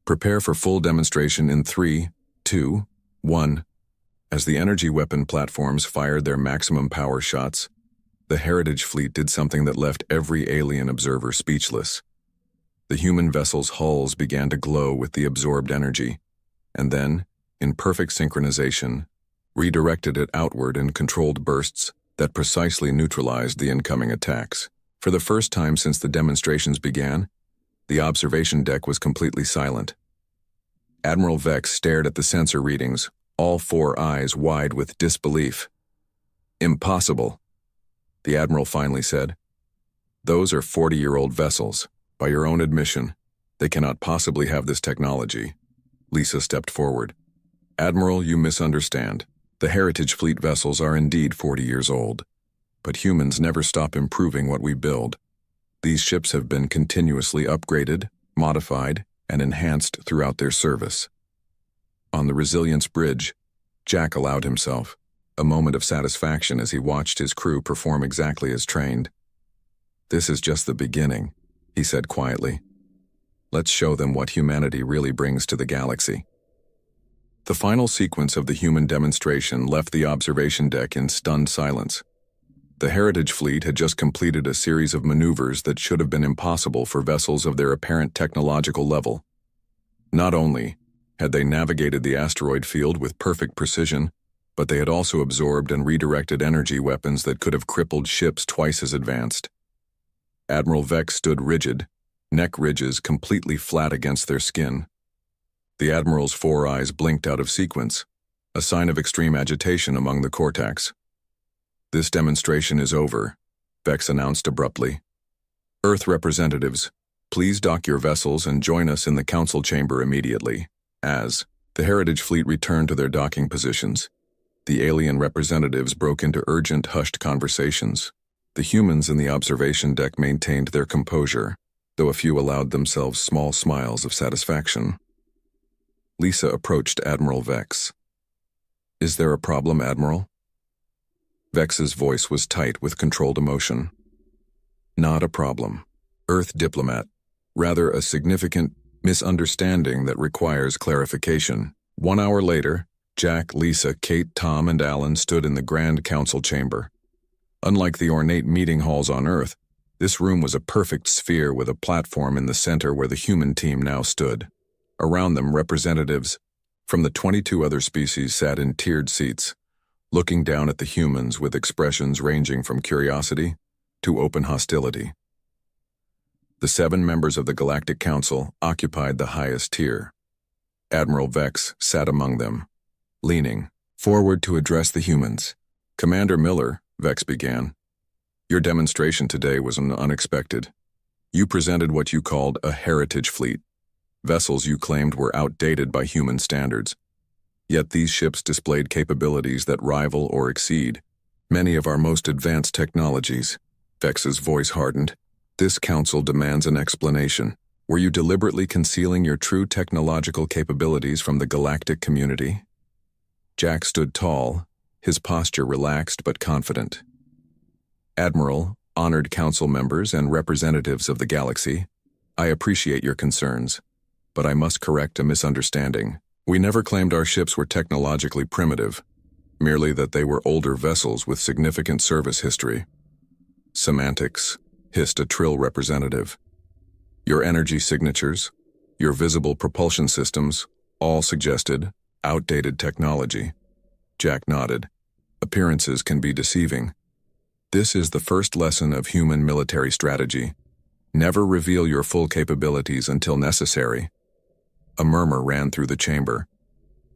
Speaker 1: Prepare for full demonstration in 3, 2, 1. As the energy weapon platforms fired their maximum power shots, the Heritage fleet did something that left every alien observer speechless. The human vessel's hulls began to glow with the absorbed energy, and then, in perfect synchronization, redirected it outward in controlled bursts that precisely neutralized the incoming attacks. For the first time since the demonstrations began, the observation deck was completely silent. Admiral Vex stared at the sensor readings, all 4 eyes wide with disbelief. Impossible, the Admiral finally said. Those are 40-year-old vessels. By your own admission, they cannot possibly have this technology. Lisa stepped forward. Admiral, you misunderstand. The Heritage Fleet vessels are indeed 40 years old. But humans never stop improving what we build. These ships have been continuously upgraded, modified, and enhanced throughout their service. On the Resilience Bridge, Jack allowed himself a moment of satisfaction as he watched his crew perform exactly as trained. This is just the beginning, he said quietly. Let's show them what humanity really brings to the galaxy. The final sequence of the human demonstration left the observation deck in stunned silence. The Heritage Fleet had just completed a series of maneuvers that should have been impossible for vessels of their apparent technological level. Not only had they navigated the asteroid field with perfect precision, but they had also absorbed and redirected energy weapons that could have crippled ships twice as advanced. Admiral Vex stood rigid, neck ridges completely flat against their skin. The Admiral's 4 eyes blinked out of sequence, a sign of extreme agitation among the cortex. This demonstration is over, Vex announced abruptly. Earth representatives, please dock your vessels and join us in the council chamber immediately. As the Heritage Fleet returned to their docking positions, the alien representatives broke into urgent, hushed conversations. The humans in the observation deck maintained their composure, though a few allowed themselves small smiles of satisfaction. Lisa approached Admiral Vex. Is there a problem, Admiral? Vex's voice was tight with controlled emotion. Not a problem. Earth diplomat. Rather a significant misunderstanding that requires clarification. 1 hour later, Jack, Lisa, Kate, Tom, and Alan stood in the Grand Council chamber. Unlike the ornate meeting halls on Earth, this room was a perfect sphere with a platform in the center where the human team now stood. Around them, representatives from the 22 other species sat in tiered seats, looking down at the humans with expressions ranging from curiosity to open hostility. The 7 members of the Galactic Council occupied the highest tier. Admiral Vex sat among them, leaning forward to address the humans. Commander Miller, Vex began, your demonstration today was unexpected. You presented what you called a heritage fleet, vessels you claimed were outdated by human standards. Yet these ships displayed capabilities that rival or exceed many of our most advanced technologies. Vex's voice hardened. This council demands an explanation. Were you deliberately concealing your true technological capabilities from the galactic community? Jack stood tall, his posture relaxed but confident. Admiral, honored council members, and representatives of the galaxy, I appreciate your concerns, but I must correct a misunderstanding. We never claimed our ships were technologically primitive, merely that they were older vessels with significant service history. Semantics, hissed a Trill representative. Your energy signatures, your visible propulsion systems, all suggested outdated technology. Jack nodded. Appearances can be deceiving. This is the first lesson of human military strategy. Never reveal your full capabilities until necessary. A murmur ran through the chamber.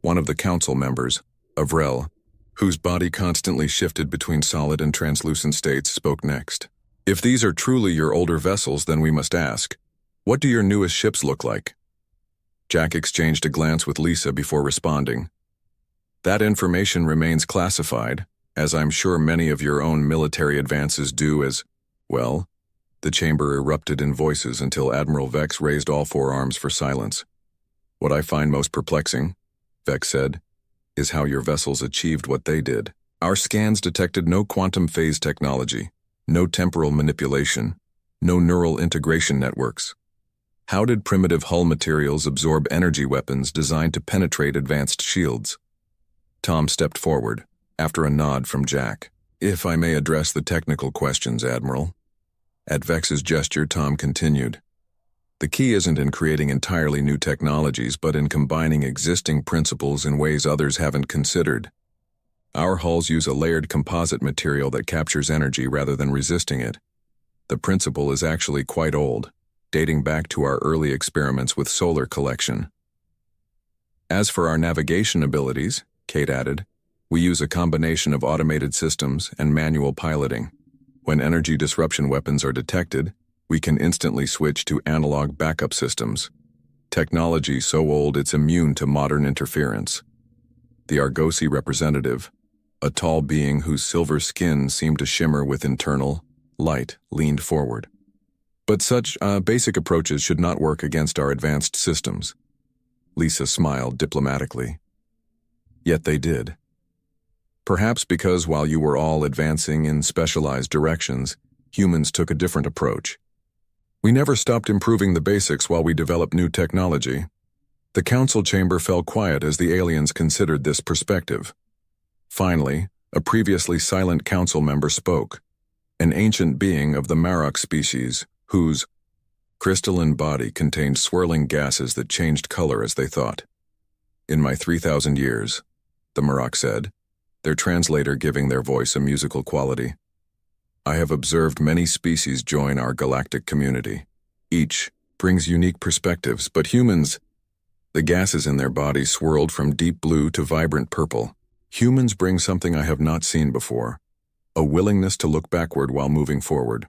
Speaker 1: One of the council members, Avril, whose body constantly shifted between solid and translucent states, spoke next. If these are truly your older vessels, then we must ask, what do your newest ships look like? Jack exchanged a glance with Lisa before responding. That information remains classified, as I'm sure many of your own military advances do as, well, The chamber erupted in voices until Admiral Vex raised all four arms for silence. "What I find most perplexing," Vex said, "is how your vessels achieved what they did. Our scans detected no quantum phase technology, no temporal manipulation, no neural integration networks. How did primitive hull materials absorb energy weapons designed to penetrate advanced shields?" Tom stepped forward, after a nod from Jack. "If I may address the technical questions, Admiral." At Vex's gesture, Tom continued. "The key isn't in creating entirely new technologies, but in combining existing principles in ways others haven't considered. Our hulls use a layered composite material that captures energy rather than resisting it. The principle is actually quite old, dating back to our early experiments with solar collection. As for our navigation abilities," Kate added, "we use a combination of automated systems and manual piloting. When energy disruption weapons are detected, we can instantly switch to analog backup systems. Technology so old it's immune to modern interference." The Argosy representative, a tall being whose silver skin seemed to shimmer with internal light, leaned forward. "But such basic approaches should not work against our advanced systems." Lisa smiled diplomatically. "Yet they did. Perhaps because while you were all advancing in specialized directions, humans took a different approach. We never stopped improving the basics while we developed new technology." The council chamber fell quiet as the aliens considered this perspective. Finally, a previously silent council member spoke, an ancient being of the Marok species, whose crystalline body contained swirling gases that changed color as they thought. "In my 3,000 years, the Marok said, their translator giving their voice a musical quality, "I have observed many species join our galactic community. Each brings unique perspectives, but humans..." The gases in their bodies swirled from deep blue to vibrant purple. "Humans bring something I have not seen before, a willingness to look backward while moving forward."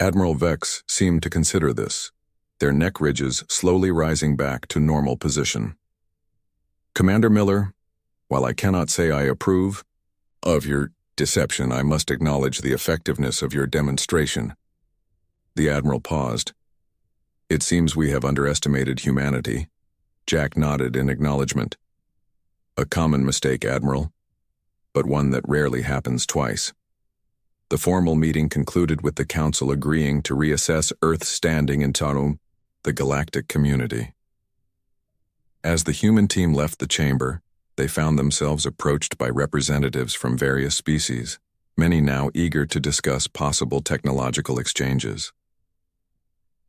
Speaker 1: Admiral Vex seemed to consider this, their neck ridges slowly rising back to normal position. "Commander Miller, while I cannot say I approve of your deception, I must acknowledge the effectiveness of your demonstration." The Admiral paused. "It seems we have underestimated humanity." Jack nodded in acknowledgement. "A common mistake, Admiral, but one that rarely happens twice." The formal meeting concluded with the Council agreeing to reassess Earth's standing in the galactic community. As the human team left the chamber, they found themselves approached by representatives from various species, many now eager to discuss possible technological exchanges.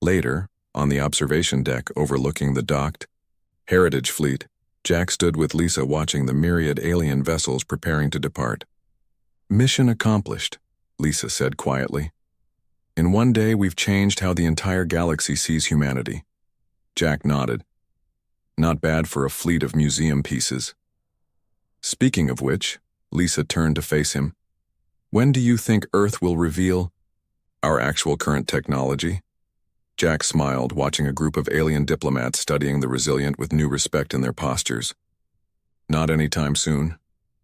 Speaker 1: Later, on the observation deck overlooking the docked Heritage Fleet, Jack stood with Lisa watching the myriad alien vessels preparing to depart. "Mission accomplished," Lisa said quietly. "In one day we've changed how the entire galaxy sees humanity." Jack nodded. "Not bad for a fleet of museum pieces." "Speaking of which," Lisa turned to face him, "when do you think Earth will reveal our actual current technology?" Jack smiled, watching a group of alien diplomats studying the Resilient with new respect in their postures. "Not anytime soon.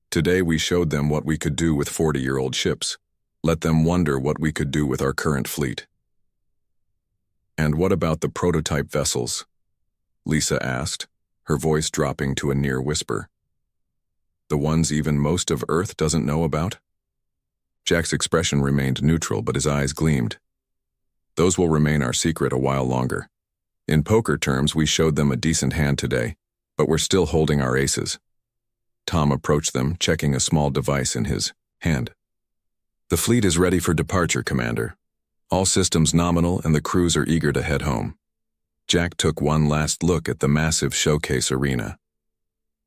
Speaker 1: Today we showed them what we could do with 40-year-old ships. Let them wonder what we could do with our current fleet." "And what about the prototype vessels?" Lisa asked, her voice dropping to a near whisper. "The ones even most of Earth doesn't know about?" Jack's expression remained neutral, but his eyes gleamed. "Those will remain our secret a while longer. In poker terms, we showed them a decent hand today, but we're still holding our aces." Tom approached them, checking a small device in his hand. "The fleet is ready for departure, Commander. All systems nominal and the crews are eager to head home." Jack took one last look at the massive showcase arena.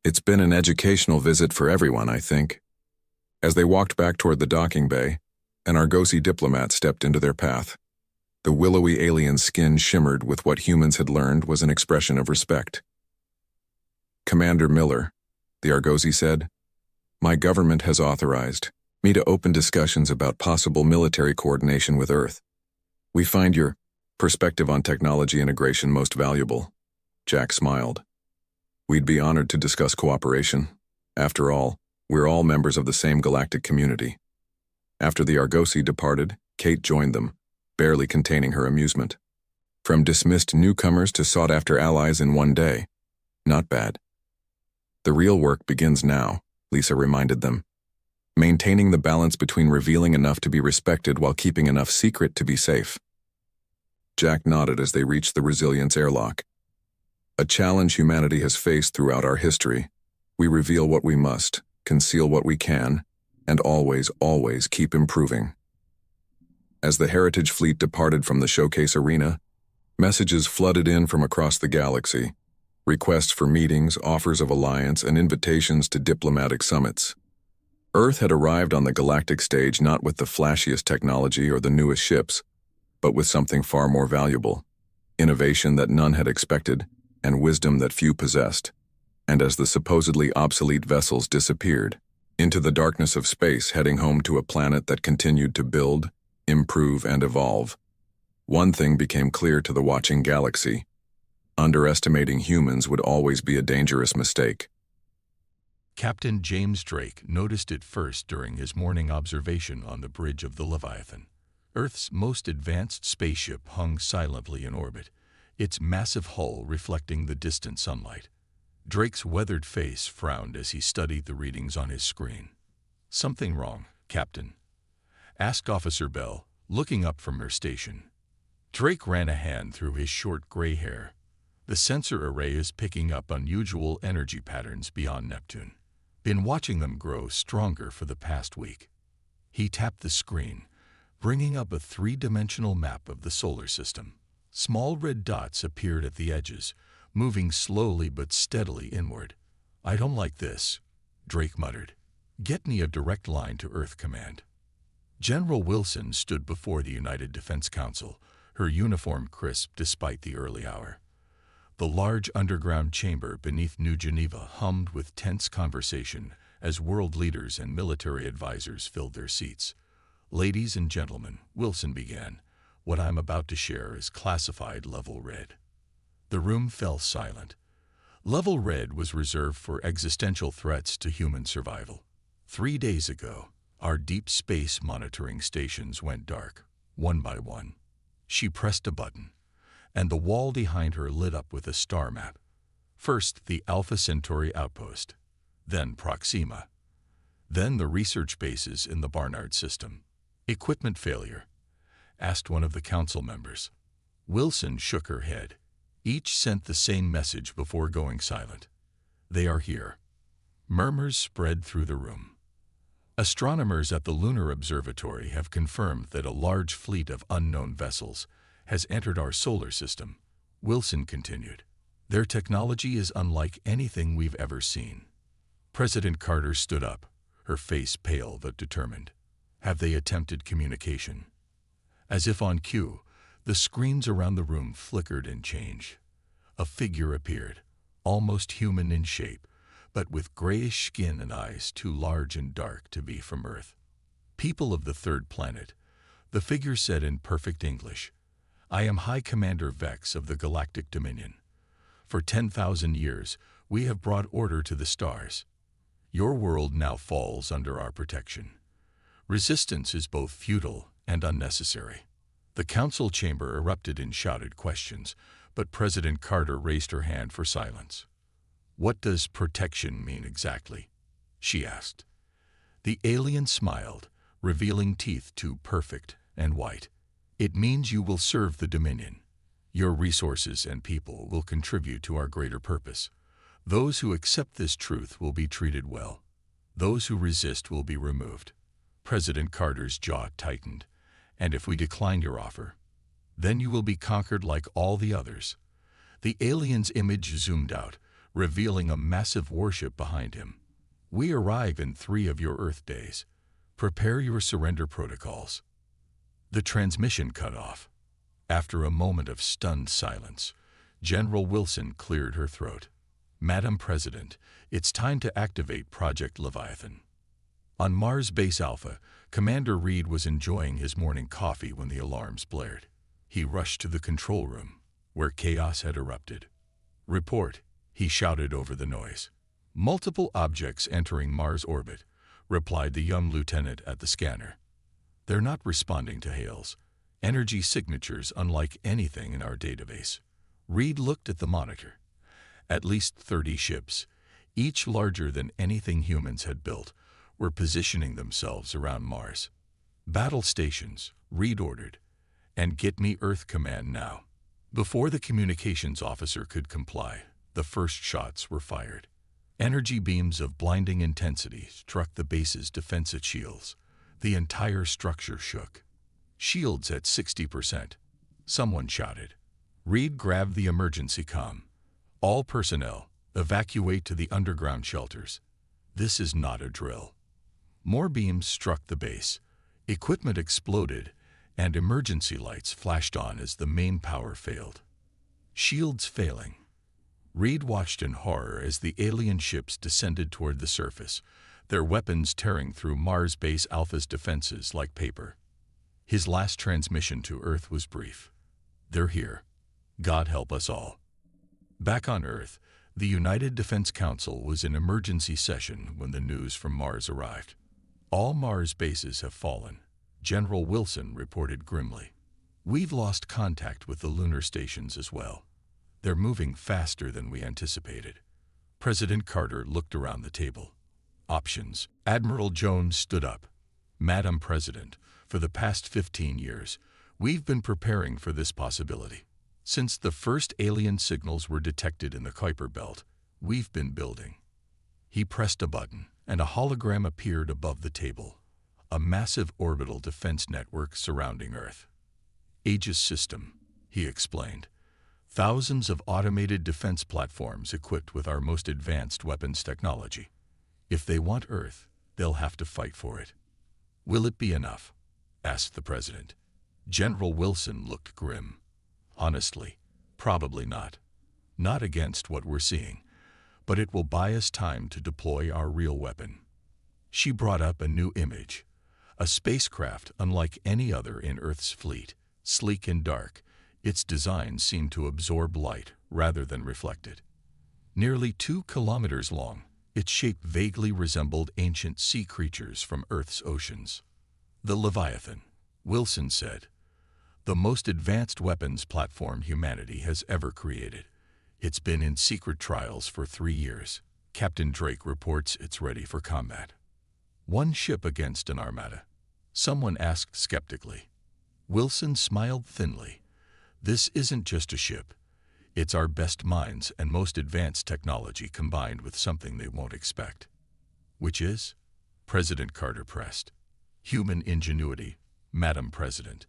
Speaker 1: "It's been an educational visit for everyone, I think." As they walked back toward the docking bay, an Argosy diplomat stepped into their path. The willowy alien skin shimmered with what humans had learned was an expression of respect. "Commander Miller," the Argosy said, "my government has authorized me to open discussions about possible military coordination with Earth. We find your perspective on technology integration most valuable." Jack smiled. "We'd be honored to discuss cooperation. After all, we're all members of the same galactic community." After the Argosy departed, Kate joined them, barely containing her amusement. From dismissed newcomers to sought-after allies in one day. Not bad. The real work begins now, Lisa reminded them. Maintaining the balance between revealing enough to be respected while keeping enough secret to be safe. Jack nodded as they reached the Resilience airlock. A challenge humanity has faced throughout our history. We reveal what we must, conceal what we can, and always, always keep improving. As the Heritage Fleet departed from the showcase arena, messages flooded in from across the galaxy. Requests for meetings, offers of alliance, and invitations to diplomatic summits. Earth had arrived on the galactic stage not with the flashiest technology or the newest ships, but with something far more valuable. Innovation that none had expected, and wisdom that few possessed. And as the supposedly obsolete vessels disappeared, into the darkness of space heading home to a planet that continued to build, improve, and evolve, one thing became clear to the watching galaxy. Underestimating humans would always be a dangerous mistake.
Speaker 2: Captain James Drake noticed it first during his morning observation on the bridge of the Leviathan. Earth's most advanced spaceship hung silently in orbit, its massive hull reflecting the distant sunlight. Drake's weathered face frowned as he studied the readings on his screen. "Something wrong, Captain?" asked Officer Bell, looking up from her station. Drake ran a hand through his short gray hair. "The sensor array is picking up unusual energy patterns beyond Neptune. Been watching them grow stronger for the past week." He tapped the screen, bringing up a three-dimensional map of the solar system. Small red dots appeared at the edges, moving slowly but steadily inward. "I don't like this," Drake muttered. "Get me a direct line to Earth Command." General Wilson stood before the United Defense Council, her uniform crisp despite the early hour. The large underground chamber beneath New Geneva hummed with tense conversation as world leaders and military advisors filled their seats. "Ladies and gentlemen," Wilson began, "what I'm about to share is classified Level Red." The room fell silent. Level Red was reserved for existential threats to human survival. 3 days ago, our deep space monitoring stations went dark, one by one. She pressed a button, and the wall behind her lit up with a star map. First, the Alpha Centauri outpost, then Proxima, then the research bases in the Barnard system. "Equipment failure?" asked one of the council members. Wilson shook her head. Each sent the same message before going silent. "They are here." Murmurs spread through the room. Astronomers at the Lunar Observatory have confirmed that a large fleet of unknown vessels has entered our solar system, Wilson continued. "Their technology is unlike anything we've ever seen." President Carter stood up, her face pale but determined. "Have they attempted communication?" As if on cue, the screens around the room flickered and changed. A figure appeared, almost human in shape, but with grayish skin and eyes too large and dark to be from Earth. "People of the third planet," the figure said in perfect English, "I am High Commander Vex of the Galactic Dominion. For 10,000 years, we have brought order to the stars. Your world now falls under our protection. Resistance is both futile and unnecessary." The council chamber erupted in shouted questions, but President Carter raised her hand for silence. "What does protection mean exactly?" she asked. The alien smiled, revealing teeth too perfect and white. "It means you will serve the Dominion. Your resources and people will contribute to our greater purpose. Those who accept this truth will be treated well. Those who resist will be removed." President Carter's jaw tightened. "And if we decline your offer, then you will be conquered like all the others." The alien's image zoomed out, revealing a massive warship behind him. "We arrive in 3 of your Earth days. Prepare your surrender protocols." The transmission cut off. After a moment of stunned silence, General Wilson cleared her throat. "Madam President, it's time to activate Project Leviathan." On Mars Base Alpha, Commander Reed was enjoying his morning coffee when the alarms blared. He rushed to the control room, where chaos had erupted. "Report," he shouted over the noise. "Multiple objects entering Mars orbit," replied the young lieutenant at the scanner. "They're not responding to hails. energy signatures unlike anything in our database. Reed looked at the monitor. At least 30 ships, each larger than anything humans had built, were positioning themselves around Mars. Battle stations, Reed ordered, and get me Earth command now. Before the communications officer could comply, the first shots were fired. Energy beams of blinding intensity struck the base's defensive shields. The entire structure shook. Shields at 60%. Someone shouted. Reed grabbed the emergency comm. All personnel, evacuate to the underground shelters. This is not a drill. More beams struck the base. Equipment exploded, and emergency lights flashed on as the main power failed. Shields failing. Reed watched in horror as the alien ships descended toward the surface, their weapons tearing through Mars Base Alpha's defenses like paper. His last transmission to Earth was brief. They're here. God help us all. Back on Earth, the United Defense Council was in emergency session when the news from Mars arrived. All Mars bases have fallen, General Wilson reported grimly. We've lost contact with the lunar stations as well. They're moving faster than we anticipated. President Carter looked around the table. Options. Admiral Jones stood up. Madam President, for the past 15 years, we've been preparing for this possibility. Since the first alien signals were detected in the Kuiper Belt, we've been building. He pressed a button, and a hologram appeared above the table. A massive orbital defense network surrounding Earth. Aegis system, he explained. Thousands of automated defense platforms equipped with our most advanced weapons technology. If they want Earth, they'll have to fight for it. Will it be enough? Asked the president. General Wilson looked grim. Honestly, probably not. Not against what we're seeing, but it will buy us time to deploy our real weapon. She brought up a new image. A spacecraft unlike any other in Earth's fleet, sleek and dark. Its design seemed to absorb light rather than reflect it. Nearly 2 kilometers long, its shape vaguely resembled ancient sea creatures from Earth's oceans. The Leviathan, Wilson said. The most advanced weapons platform humanity has ever created. It's been in secret trials for 3 years. Captain Drake reports it's ready for combat. One ship against an armada. Someone asked skeptically. Wilson smiled thinly. This isn't just a ship. It's our best minds and most advanced technology combined with something they won't expect. Which is? President Carter pressed. Human ingenuity, Madam President.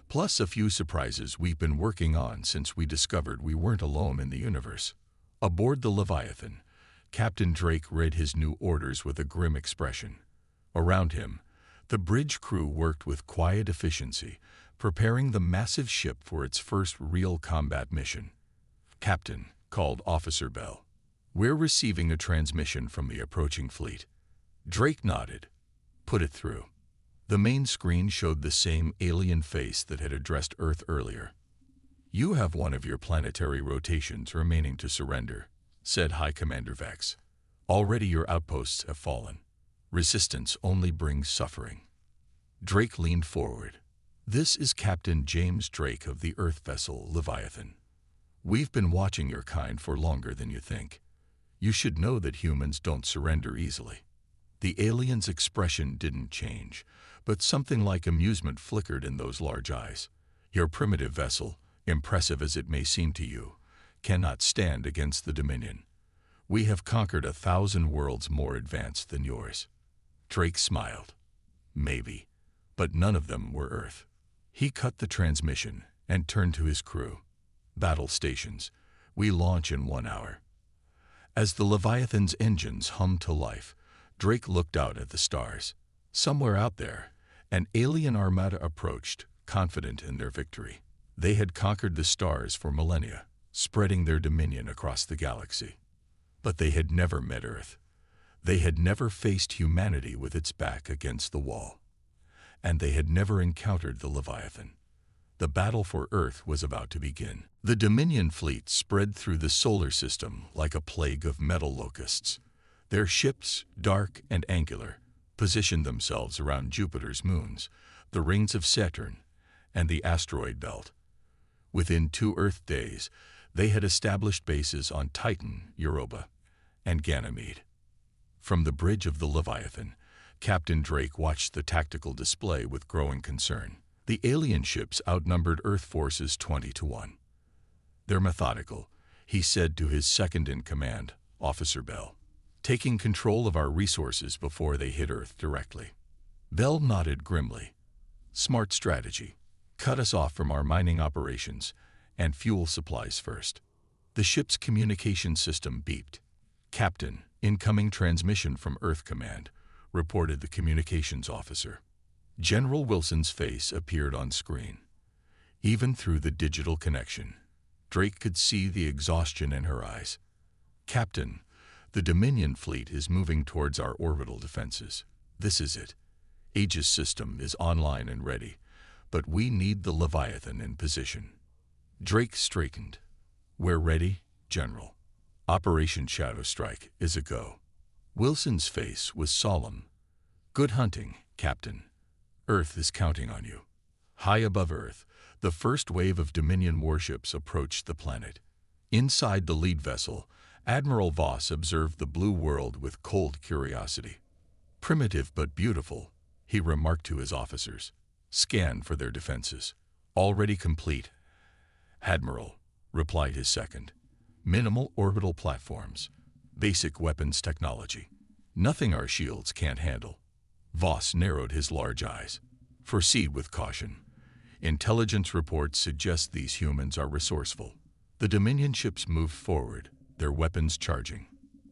Speaker 2: Plus a few surprises we've been working on since we discovered we weren't alone in the universe. Aboard the Leviathan, Captain Drake read his new orders with a grim expression. Around him, the bridge crew worked with quiet efficiency, preparing the massive ship for its first real combat mission. Captain, called Officer Bell. We're receiving a transmission from the approaching fleet. Drake nodded. Put it through. The main screen showed the same alien face that had addressed Earth earlier. You have one of your planetary rotations remaining to surrender, said High Commander Vex. Already your outposts have fallen. Resistance only brings suffering. Drake leaned forward. This is Captain James Drake of the Earth vessel Leviathan. We've been watching your kind for longer than you think. You should know that humans don't surrender easily. The alien's expression didn't change, but something like amusement flickered in those large eyes. Your primitive vessel, impressive as it may seem to you, cannot stand against the Dominion. We have conquered 1,000 worlds more advanced than yours. Drake smiled. Maybe, but none of them were Earth. He cut the transmission and turned to his crew. Battle stations. We launch in 1 hour. As the Leviathan's engines hummed to life, Drake looked out at the stars. Somewhere out there, an alien armada approached, confident in their victory. They had conquered the stars for millennia, spreading their dominion across the galaxy. But they had never met Earth. They had never faced humanity with its back against the wall. And they had never encountered the Leviathan. The battle for Earth was about to begin. The Dominion fleet spread through the solar system like a plague of metal locusts. Their ships, dark and angular, positioned themselves around Jupiter's moons, the rings of Saturn, and the asteroid belt. Within 2 Earth days, they had established bases on Titan, Europa, and Ganymede. From the bridge of the Leviathan, Captain Drake watched the tactical display with growing concern. The alien ships outnumbered Earth forces 20-1. "They're methodical," he said to his second-in-command, Officer Bell, "taking control of our resources before they hit Earth directly." Bell nodded grimly. "Smart strategy. Cut us off from our mining operations and fuel supplies first." The ship's communication system beeped. "Captain, incoming transmission from Earth Command," reported the communications officer. General Wilson's face appeared on screen. Even through the digital connection, Drake could see the exhaustion in her eyes. "Captain, the Dominion fleet is moving towards our orbital defenses. This is it. Aegis system is online and ready, but we need the Leviathan in position." Drake straightened. "We're ready, General. Operation Shadow Strike is a go." Wilson's face was solemn. "Good hunting, Captain. Earth is counting on you." High above Earth, the first wave of Dominion warships approached the planet. Inside the lead vessel, Admiral Voss observed the blue world with cold curiosity. "Primitive but beautiful," he remarked to his officers. "Scan for their defenses." "Already complete, Admiral," replied his second. "Minimal orbital platforms. Basic weapons technology. Nothing our shields can't handle." Voss narrowed his large eyes. "Proceed with caution. Intelligence reports suggest these humans are resourceful." The Dominion ships moved forward, their weapons charging.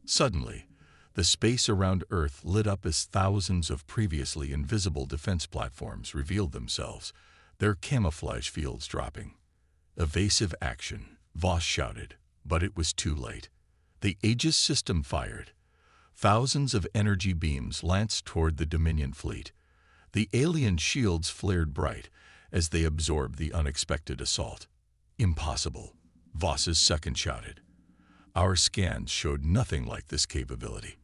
Speaker 2: Suddenly, the space around Earth lit up as thousands of previously invisible defense platforms revealed themselves, their camouflage fields dropping. "Evasive action," Voss shouted, but it was too late. The Aegis system fired. Thousands of energy beams lanced toward the Dominion fleet. The alien shields flared bright as they absorbed the unexpected assault. "Impossible," Voss's second shouted. "Our scans showed nothing like this capability."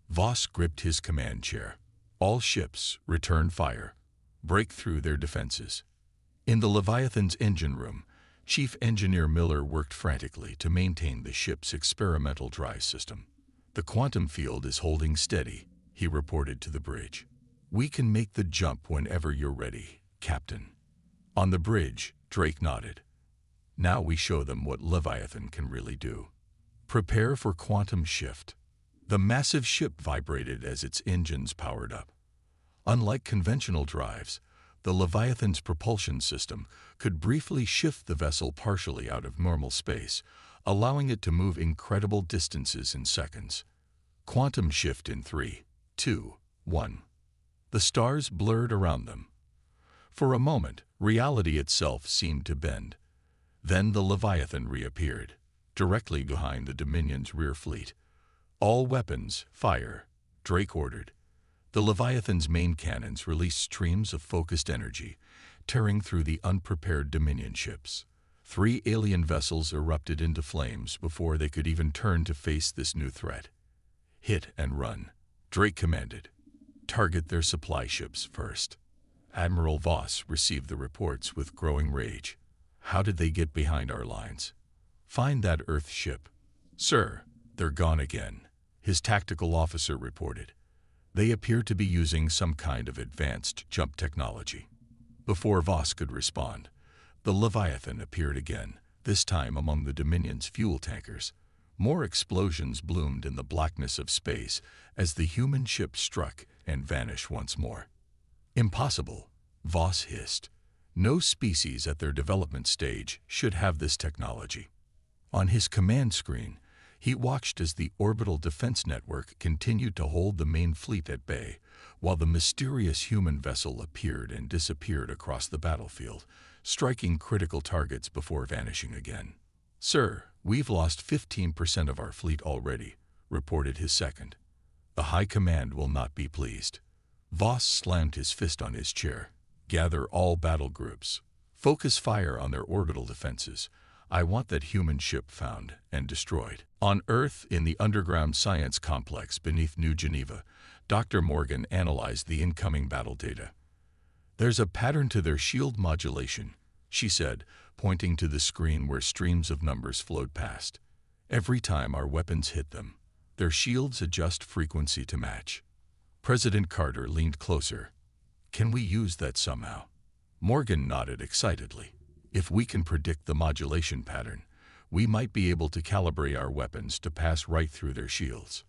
Speaker 2: Voss gripped his command chair. "All ships, return fire. Break through their defenses." In the Leviathan's engine room, Chief Engineer Miller worked frantically to maintain the ship's experimental drive system. "The quantum field is holding steady," he reported to the bridge. "We can make the jump whenever you're ready, Captain." On the bridge, Drake nodded. "Now we show them what Leviathan can really do." "Prepare for quantum shift." The massive ship vibrated as its engines powered up. Unlike conventional drives, the Leviathan's propulsion system could briefly shift the vessel partially out of normal space, allowing it to move incredible distances in seconds. Quantum shift in 3, 2, 1. The stars blurred around them. For a moment, reality itself seemed to bend. Then the Leviathan reappeared, directly behind the Dominion's rear fleet. "All weapons, fire," Drake ordered. The Leviathan's main cannons released streams of focused energy, tearing through the unprepared Dominion ships. 3 alien vessels erupted into flames before they could even turn to face this new threat. "Hit and run," Drake commanded. "Target their supply ships first." Admiral Voss received the reports with growing rage. "How did they get behind our lines?" "Find that Earth ship." "Sir, they're gone again," his tactical officer reported. "They appear to be using some kind of advanced jump technology." Before Voss could respond, the Leviathan appeared again, this time among the Dominion's fuel tankers. More explosions bloomed in the blackness of space as the human ship struck and vanished once more. "Impossible," Voss hissed. "No species at their development stage should have this technology." On his command screen, he watched as the orbital defense network continued to hold the main fleet at bay, while the mysterious human vessel appeared and disappeared across the battlefield, striking critical targets before vanishing again. "Sir, we've lost 15% of our fleet already," reported his second. "The High Command will not be pleased." Voss slammed his fist on his chair. "Gather all battle groups. Focus fire on their orbital defenses. I want that human ship found and destroyed." On Earth, in the underground science complex beneath New Geneva, Dr. Morgan analyzed the incoming battle data. "There's a pattern to their shield modulation," she said, pointing to the screen where streams of numbers flowed past. "Every time our weapons hit them, their shields adjust frequency to match." President Carter leaned closer. "Can we use that somehow?" Morgan nodded excitedly. "If we can predict the modulation pattern, we might be able to calibrate our weapons to pass right through their shields."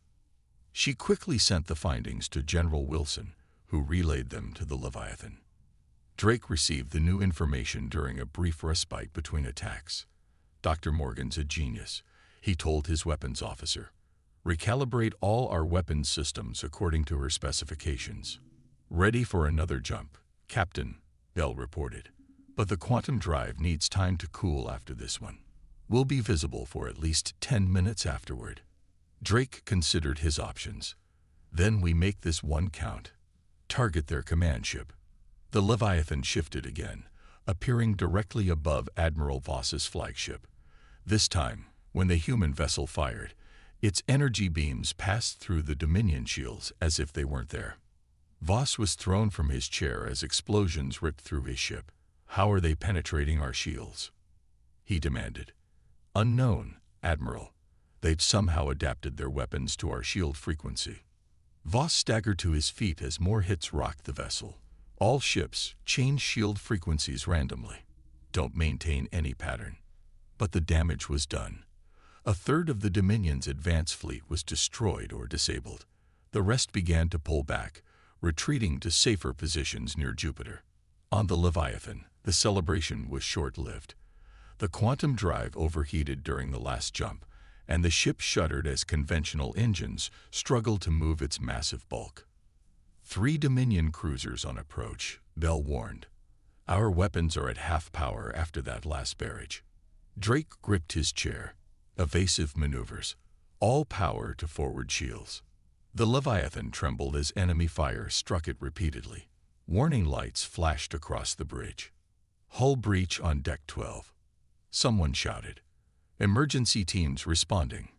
Speaker 2: She quickly sent the findings to General Wilson, who relayed them to the Leviathan. Drake received the new information during a brief respite between attacks. "Dr. Morgan's a genius," he told his weapons officer. "Recalibrate all our weapons systems according to her specifications." "Ready for another jump, Captain," Bell reported. "But the quantum drive needs time to cool after this one. We'll be visible for at least 10 minutes afterward." Drake considered his options. "Then we make this one count. Target their command ship." The Leviathan shifted again, appearing directly above Admiral Voss's flagship. This time, when the human vessel fired, its energy beams passed through the Dominion shields as if they weren't there. Voss was thrown from his chair as explosions ripped through his ship. "How are they penetrating our shields?" he demanded. "Unknown, Admiral. They'd somehow adapted their weapons to our shield frequency." Voss staggered to his feet as more hits rocked the vessel. "All ships change shield frequencies randomly. Don't maintain any pattern." But the damage was done. A third of the Dominion's advance fleet was destroyed or disabled. The rest began to pull back, retreating to safer positions near Jupiter. On the Leviathan, the celebration was short-lived. The quantum drive overheated during the last jump, and the ship shuddered as conventional engines struggled to move its massive bulk. 3 Dominion cruisers on approach, Bell warned. "Our weapons are at half power after that last barrage." Drake gripped his chair. Evasive maneuvers. All power to forward shields. The Leviathan trembled as enemy fire struck it repeatedly. Warning lights flashed across the bridge. "Hull breach on Deck 12. Someone shouted. "Emergency teams responding."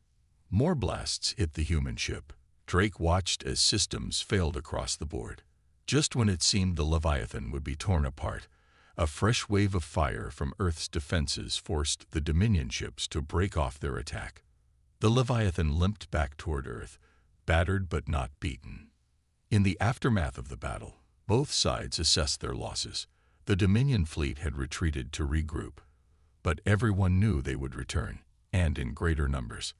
Speaker 2: More blasts hit the human ship. Drake watched as systems failed across the board. Just when it seemed the Leviathan would be torn apart, a fresh wave of fire from Earth's defenses forced the Dominion ships to break off their attack. The Leviathan limped back toward Earth, battered but not beaten. In the aftermath of the battle, both sides assessed their losses. The Dominion fleet had retreated to regroup, but everyone knew they would return, and in greater numbers.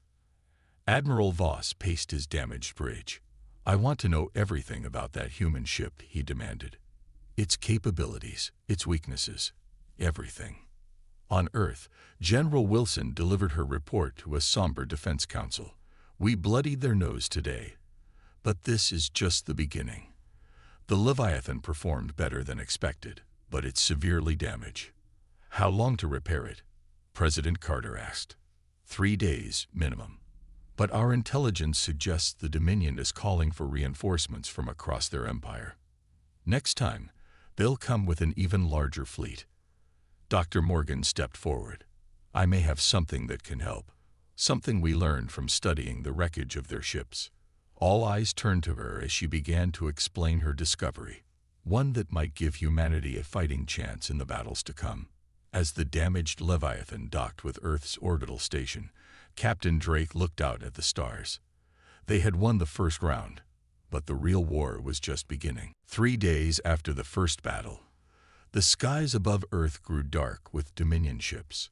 Speaker 2: Admiral Voss paced his damaged bridge. "I want to know everything about that human ship," he demanded. "Its capabilities, its weaknesses, everything." On Earth, General Wilson delivered her report to a somber defense council. "We bloodied their nose today, but this is just the beginning." The Leviathan performed better than expected, but it's severely damaged. "How long to repair it?" President Carter asked. 3 days, minimum. But our intelligence suggests the Dominion is calling for reinforcements from across their empire. Next time, they'll come with an even larger fleet. Dr. Morgan stepped forward. "I may have something that can help. Something we learned from studying the wreckage of their ships." All eyes turned to her as she began to explain her discovery, one that might give humanity a fighting chance in the battles to come. As the damaged Leviathan docked with Earth's orbital station, Captain Drake looked out at the stars. They had won the first round, but the real war was just beginning. 3 days after the first battle, the skies above Earth grew dark with Dominion ships.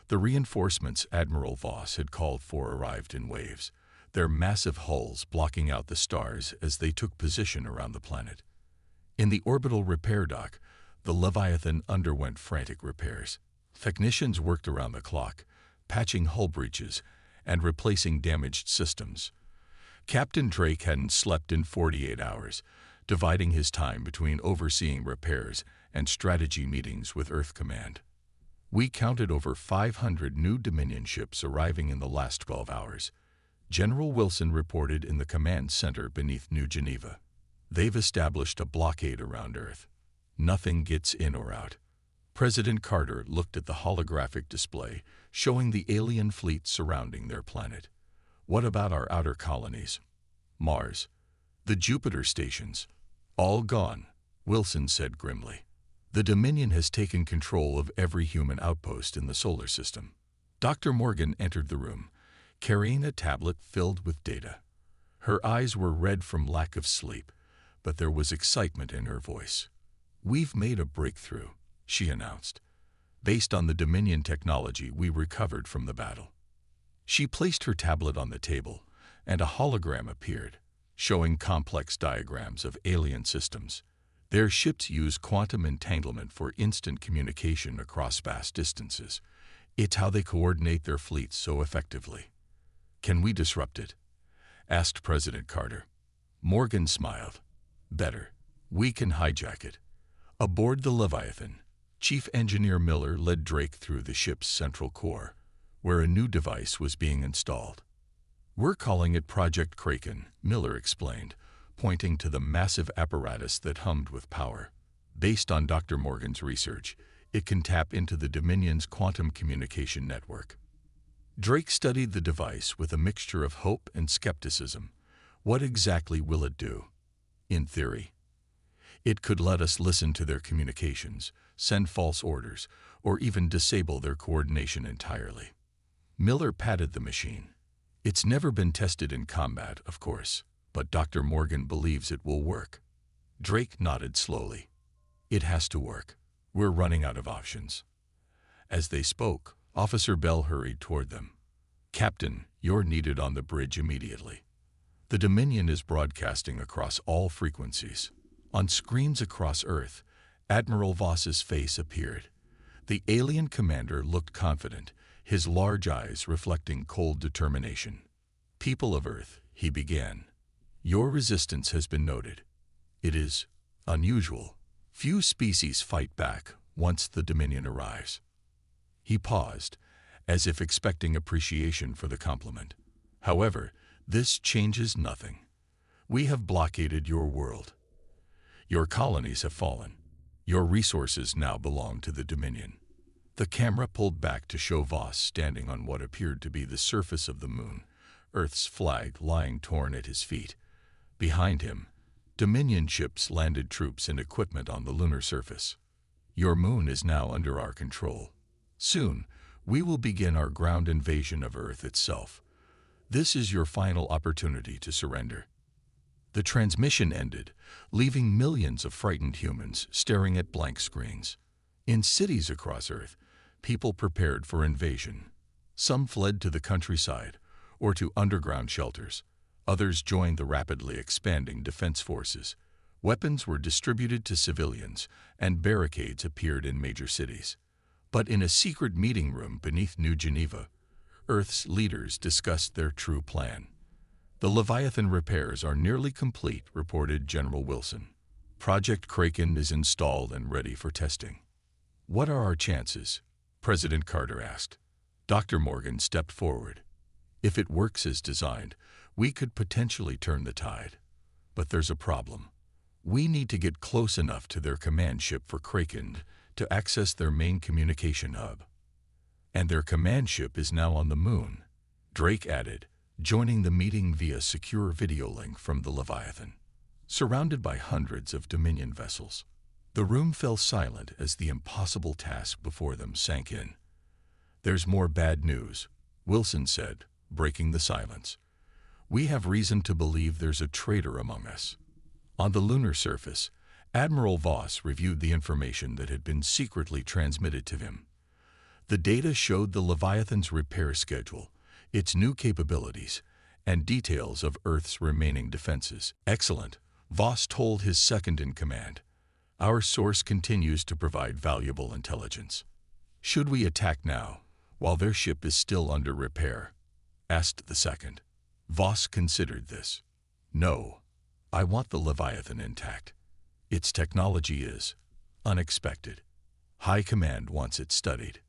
Speaker 2: The reinforcements Admiral Voss had called for arrived in waves, their massive hulls blocking out the stars as they took position around the planet. In the orbital repair dock, the Leviathan underwent frantic repairs. Technicians worked around the clock, patching hull breaches and replacing damaged systems. Captain Drake hadn't slept in 48 hours, dividing his time between overseeing repairs and strategy meetings with Earth Command. "We counted over 500 new Dominion ships arriving in the last 12 hours, General Wilson reported in the command center beneath New Geneva. "They've established a blockade around Earth. Nothing gets in or out." President Carter looked at the holographic display, showing the alien fleet surrounding their planet. "What about our outer colonies? Mars, the Jupiter stations, all gone," Wilson said grimly. The Dominion has taken control of every human outpost in the solar system. Dr. Morgan entered the room, carrying a tablet filled with data. Her eyes were red from lack of sleep, but there was excitement in her voice. "We've made a breakthrough," she announced, "based on the Dominion technology we recovered from the battle." She placed her tablet on the table, and a hologram appeared, showing complex diagrams of alien systems. Their ships use quantum entanglement for instant communication across vast distances. It's how they coordinate their fleets so effectively. "Can we disrupt it?" asked President Carter. Morgan smiled. "Better. We can hijack it." Aboard the Leviathan, Chief Engineer Miller led Drake through the ship's central core, where a new device was being installed. "We're calling it Project Kraken," Miller explained, pointing to the massive apparatus that hummed with power. Based on Dr. Morgan's research, it can tap into the Dominion's quantum communication network. Drake studied the device with a mixture of hope and skepticism. What exactly will it do? In theory, it could let us listen to their communications, send false orders, or even disable their coordination entirely. Miller patted the machine. "It's never been tested in combat, of course, but Dr. Morgan believes it will work." Drake nodded slowly. "It has to work. We're running out of options." As they spoke, Officer Bell hurried toward them. "Captain, you're needed on the bridge immediately. The Dominion is broadcasting across all frequencies." On screens across Earth, Admiral Voss's face appeared. The alien commander looked confident, his large eyes reflecting cold determination. "People of Earth," he began, "your resistance has been noted. It is unusual. Few species fight back once the Dominion arrives." He paused, as if expecting appreciation for the compliment. "However, this changes nothing. We have blockaded your world. Your colonies have fallen. Your resources now belong to the Dominion." The camera pulled back to show Voss standing on what appeared to be the surface of the moon, Earth's flag lying torn at his feet. Behind him, Dominion ships landed troops and equipment on the lunar surface. "Your moon is now under our control. Soon, we will begin our ground invasion of Earth itself. This is your final opportunity to surrender." The transmission ended, leaving millions of frightened humans staring at blank screens. In cities across Earth, people prepared for invasion. Some fled to the countryside or to underground shelters. Others joined the rapidly expanding defense forces. Weapons were distributed to civilians, and barricades appeared in major cities. But in a secret meeting room beneath New Geneva, Earth's leaders discussed their true plan. "The Leviathan repairs are nearly complete," reported General Wilson. "Project Kraken is installed and ready for testing." "What are our chances?" President Carter asked. Dr. Morgan stepped forward. "If it works as designed, we could potentially turn the tide. But there's a problem. We need to get close enough to their command ship for Kraken to access their main communication hub. And their command ship is now on the moon," Drake added, joining the meeting via secure video link from the Leviathan. Surrounded by hundreds of Dominion vessels, the room fell silent as the impossible task before them sank in. "There's more bad news," Wilson said, breaking the silence. "We have reason to believe there's a traitor among us." On the lunar surface, Admiral Voss reviewed the information that had been secretly transmitted to him. The data showed the Leviathan's repair schedule, its new capabilities, and details of Earth's remaining defenses. "Excellent," Voss told his second-in-command. "Our source continues to provide valuable intelligence." "Should we attack now, while their ship is still under repair?" asked the second. Voss considered this. "No. I want the Leviathan intact. Its technology is unexpected. High Command wants it studied."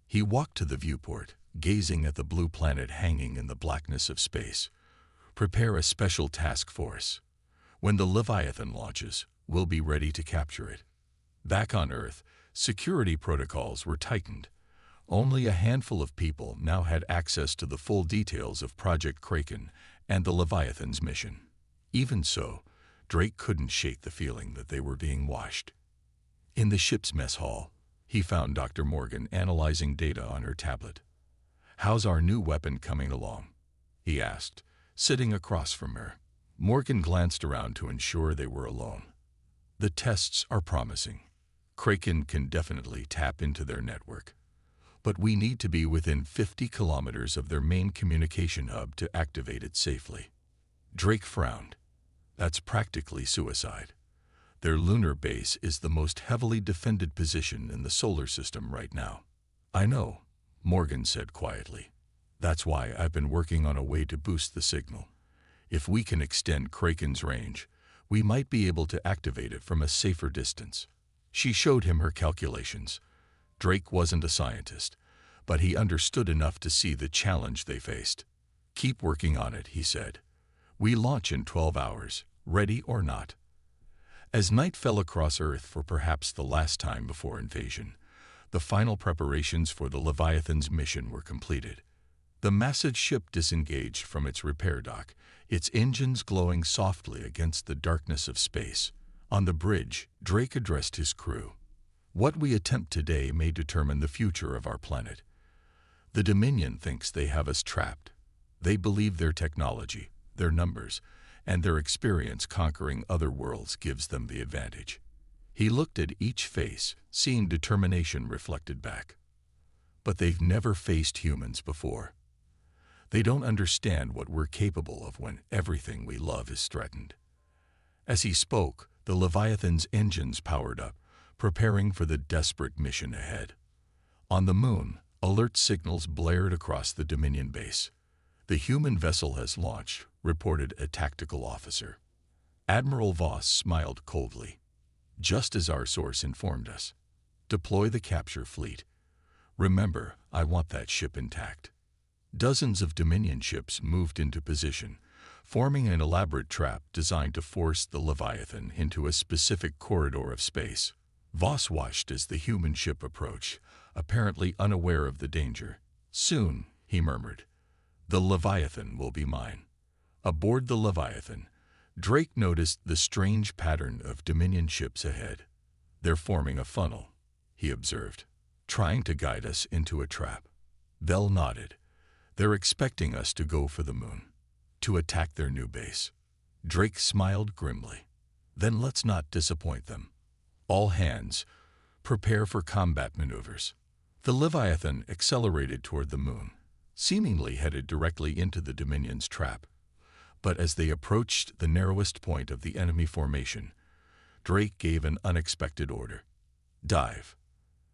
Speaker 2: He walked to the viewport, gazing at the blue planet hanging in the blackness of space. "Prepare a special task force. When the Leviathan launches, we'll be ready to capture it." Back on Earth, security protocols were tightened. Only a handful of people now had access to the full details of Project Kraken and the Leviathan's mission. Even so, Drake couldn't shake the feeling that they were being watched. In the ship's mess hall, he found Dr. Morgan analyzing data on her tablet. "How's our new weapon coming along?" he asked, sitting across from her. Morgan glanced around to ensure they were alone. "The tests are promising. Kraken can definitely tap into their network. But we need to be within 50 kilometers of their main communication hub to activate it safely." Drake frowned. "That's practically suicide. Their lunar base is the most heavily defended position in the solar system right now." "I know," Morgan said quietly. "That's why I've been working on a way to boost the signal. If we can extend Kraken's range, we might be able to activate it from a safer distance." She showed him her calculations. Drake wasn't a scientist, but he understood enough to see the challenge they faced. "Keep working on it," he said. "We launch in 12 hours, ready or not." As night fell across Earth for perhaps the last time before invasion, the final preparations for the Leviathan's mission were completed. The massive ship disengaged from its repair dock, its engines glowing softly against the darkness of space. On the bridge, Drake addressed his crew. "What we attempt today may determine the future of our planet. The Dominion thinks they have us trapped. They believe their technology, their numbers, and their experience conquering other worlds gives them the advantage." He looked at each face, seeing determination reflected back. "But they've never faced humans before. They don't understand what we're capable of when everything we love is threatened." As he spoke, the Leviathan's engines powered up, preparing for the desperate mission ahead. On the moon, alert signals blared across the Dominion base. "The human vessel has launched," reported a tactical officer. Admiral Voss smiled coldly. "Just as our source informed us. Deploy the capture fleet. Remember, I want that ship intact." Dozens of Dominion ships moved into position, forming an elaborate trap designed to force the Leviathan into a specific corridor of space. Voss watched as the human ship approached, apparently unaware of the danger. "Soon," he murmured, "the Leviathan will be mine." Aboard the Leviathan, Drake noticed the strange pattern of Dominion ships ahead. "They're forming a funnel," he observed, "trying to guide us into a trap." Bell nodded. "They're expecting us to go for the moon, to attack their new base." Drake smiled grimly. "Then let's not disappoint them. All hands, prepare for combat maneuvers." The Leviathan accelerated toward the moon, seemingly headed directly into the Dominion's trap. But as they approached the narrowest point of the enemy formation, Drake gave an unexpected order. "Dive."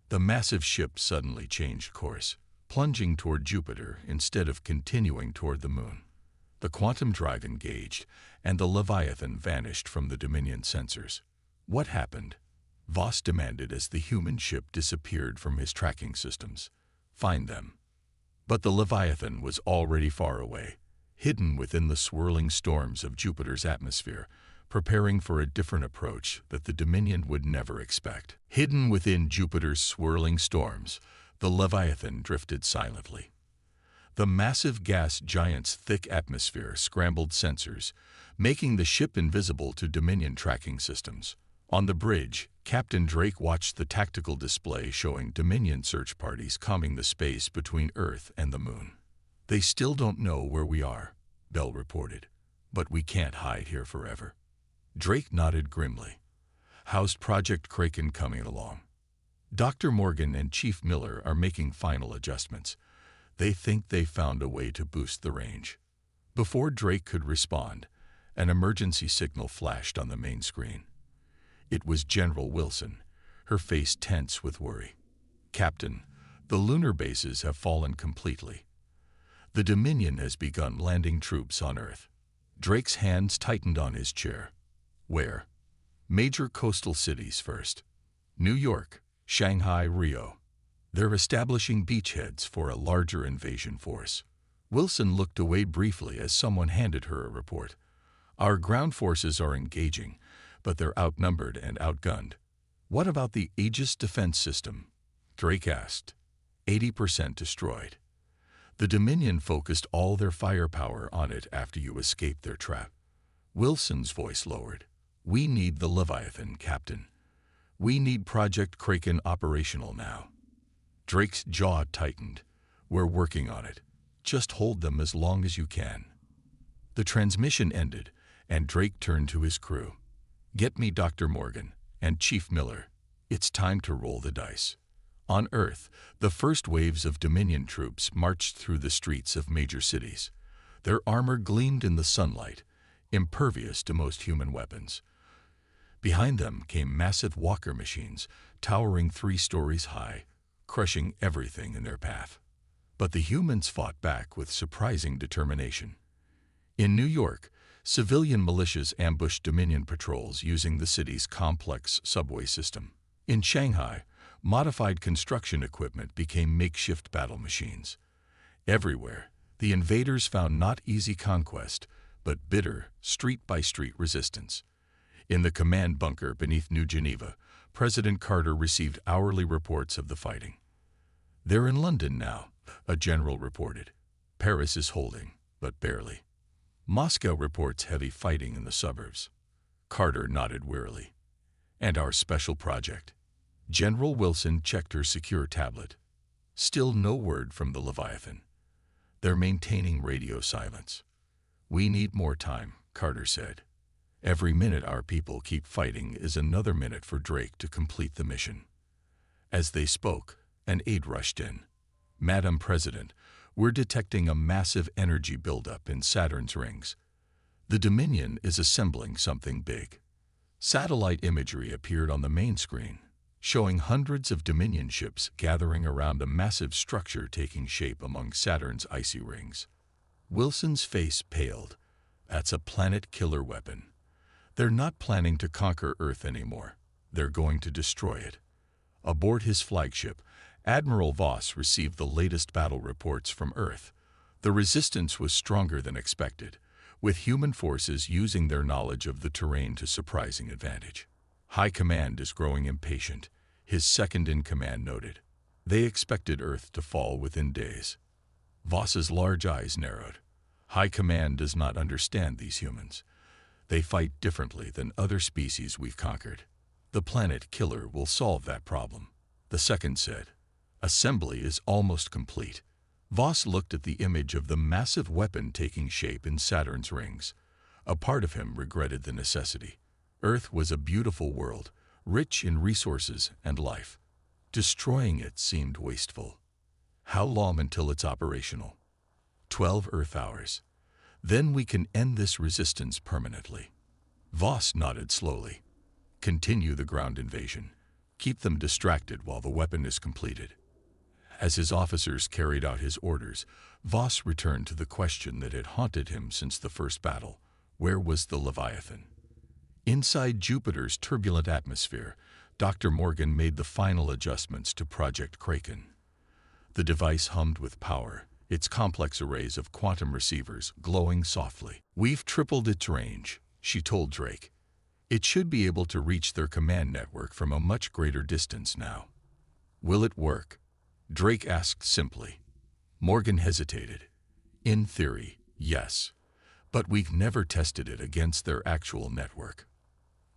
Speaker 2: The massive ship suddenly changed course, plunging toward Jupiter instead of continuing toward the moon. The quantum drive engaged, and the Leviathan vanished from the Dominion sensors. "What happened?" Voss demanded as the human ship disappeared from his tracking systems. "Find them." But the Leviathan was already far away, hidden within the swirling storms of Jupiter's atmosphere, preparing for a different approach that the Dominion would never expect. Hidden within Jupiter's swirling storms, the Leviathan drifted silently. The massive gas giant's thick atmosphere scrambled sensors, making the ship invisible to Dominion tracking systems. On the bridge, Captain Drake watched the tactical display showing Dominion search parties combing the space between Earth and the moon. "They still don't know where we are," Bell reported, "but we can't hide here forever." Drake nodded grimly. "How's Project Kraken coming along?" "Dr. Morgan and Chief Miller are making final adjustments. They think they found a way to boost the range." Before Drake could respond, an emergency signal flashed on the main screen. It was General Wilson, her face tense with worry. "Captain, the lunar bases have fallen completely. The Dominion has begun landing troops on Earth." Drake's hands tightened on his chair. "Where?" "Major coastal cities first. New York, Shanghai, Rio. They're establishing beachheads for a larger invasion force." Wilson looked away briefly as someone handed her a report. "Our ground forces are engaging, but they're outnumbered and outgunned." "What about the Aegis defense system?" Drake asked. 80% destroyed. The Dominion focused all their firepower on it after you escaped their trap." Wilson's voice lowered. We need the Leviathan, Captain. We need Project Kraken operational now. Drake's jaw tightened. We're working on it. Just hold them as long as you can. The transmission ended, and Drake turned to his crew. Get me Dr. Morgan and Chief Miller. It's time to roll the dice. On Earth, the first waves of Dominion troops marched through the streets of major cities. Their armor gleamed in the sunlight, impervious to most human weapons. Behind them came massive walker machines, towering 3 stories high, crushing everything in their path. But the humans fought back with surprising determination. In New York, civilian militias ambushed Dominion patrols using the city's complex subway system. In Shanghai, modified construction equipment became makeshift battle machines. Everywhere, the invaders found not easy conquest, but bitter, street-by-street resistance. In the command bunker beneath New Geneva, President Carter received hourly reports of the fighting. "They're in London now," a general reported. "Paris is holding, but barely." Moscow reports heavy fighting in the suburbs. Carter nodded wearily. "And our special project?" General Wilson checked her secure tablet. Still no word from the Leviathan. "They're maintaining radio silence." "We need more time," Carter said. "Every minute our people keep fighting is another minute for Drake to complete the mission." As they spoke, an aide rushed in. "Madam President, we're detecting a massive energy buildup in Saturn's rings. The Dominion is assembling something big." Satellite imagery appeared on the main screen, showing hundreds of Dominion ships gathering around a massive structure taking shape among Saturn's icy rings. Wilson's face paled. "That's a planet-killer weapon. They're not planning to conquer Earth anymore. They're going to destroy it." Aboard his flagship, Admiral Voss received the latest battle reports from Earth. The resistance was stronger than expected, with human forces using their knowledge of the terrain to surprising advantage. "High Command is growing impatient," his second-in-command noted. They expected Earth to fall within days. Voss's large eyes narrowed. "High Command does not understand these humans. They fight differently than other species we've conquered. The planet killer will solve that problem." The second said. "Assembly is almost complete." Voss looked at the image of the massive weapon taking shape in Saturn's rings. A part of him regretted the necessity. Earth was a beautiful world, rich in resources and life. Destroying it seemed wasteful. "How long until it's operational?" 12 Earth hours. "Then we can end this resistance permanently." Voss nodded slowly. "Continue the ground invasion. Keep them distracted while the weapon is completed." As his officers carried out his orders, Voss returned to the question that had haunted him since the first battle. Where was the Leviathan? Inside Jupiter's turbulent atmosphere, Dr. Morgan made the final adjustments to Project Kraken. The device hummed with power, its complex arrays of quantum receivers glowing softly. "We've tripled its range," she told Drake. "It should be able to reach their command network from a much greater distance now." "Will it work?" Drake asked simply. Morgan hesitated. "In theory, yes. But we've never tested it against their actual network."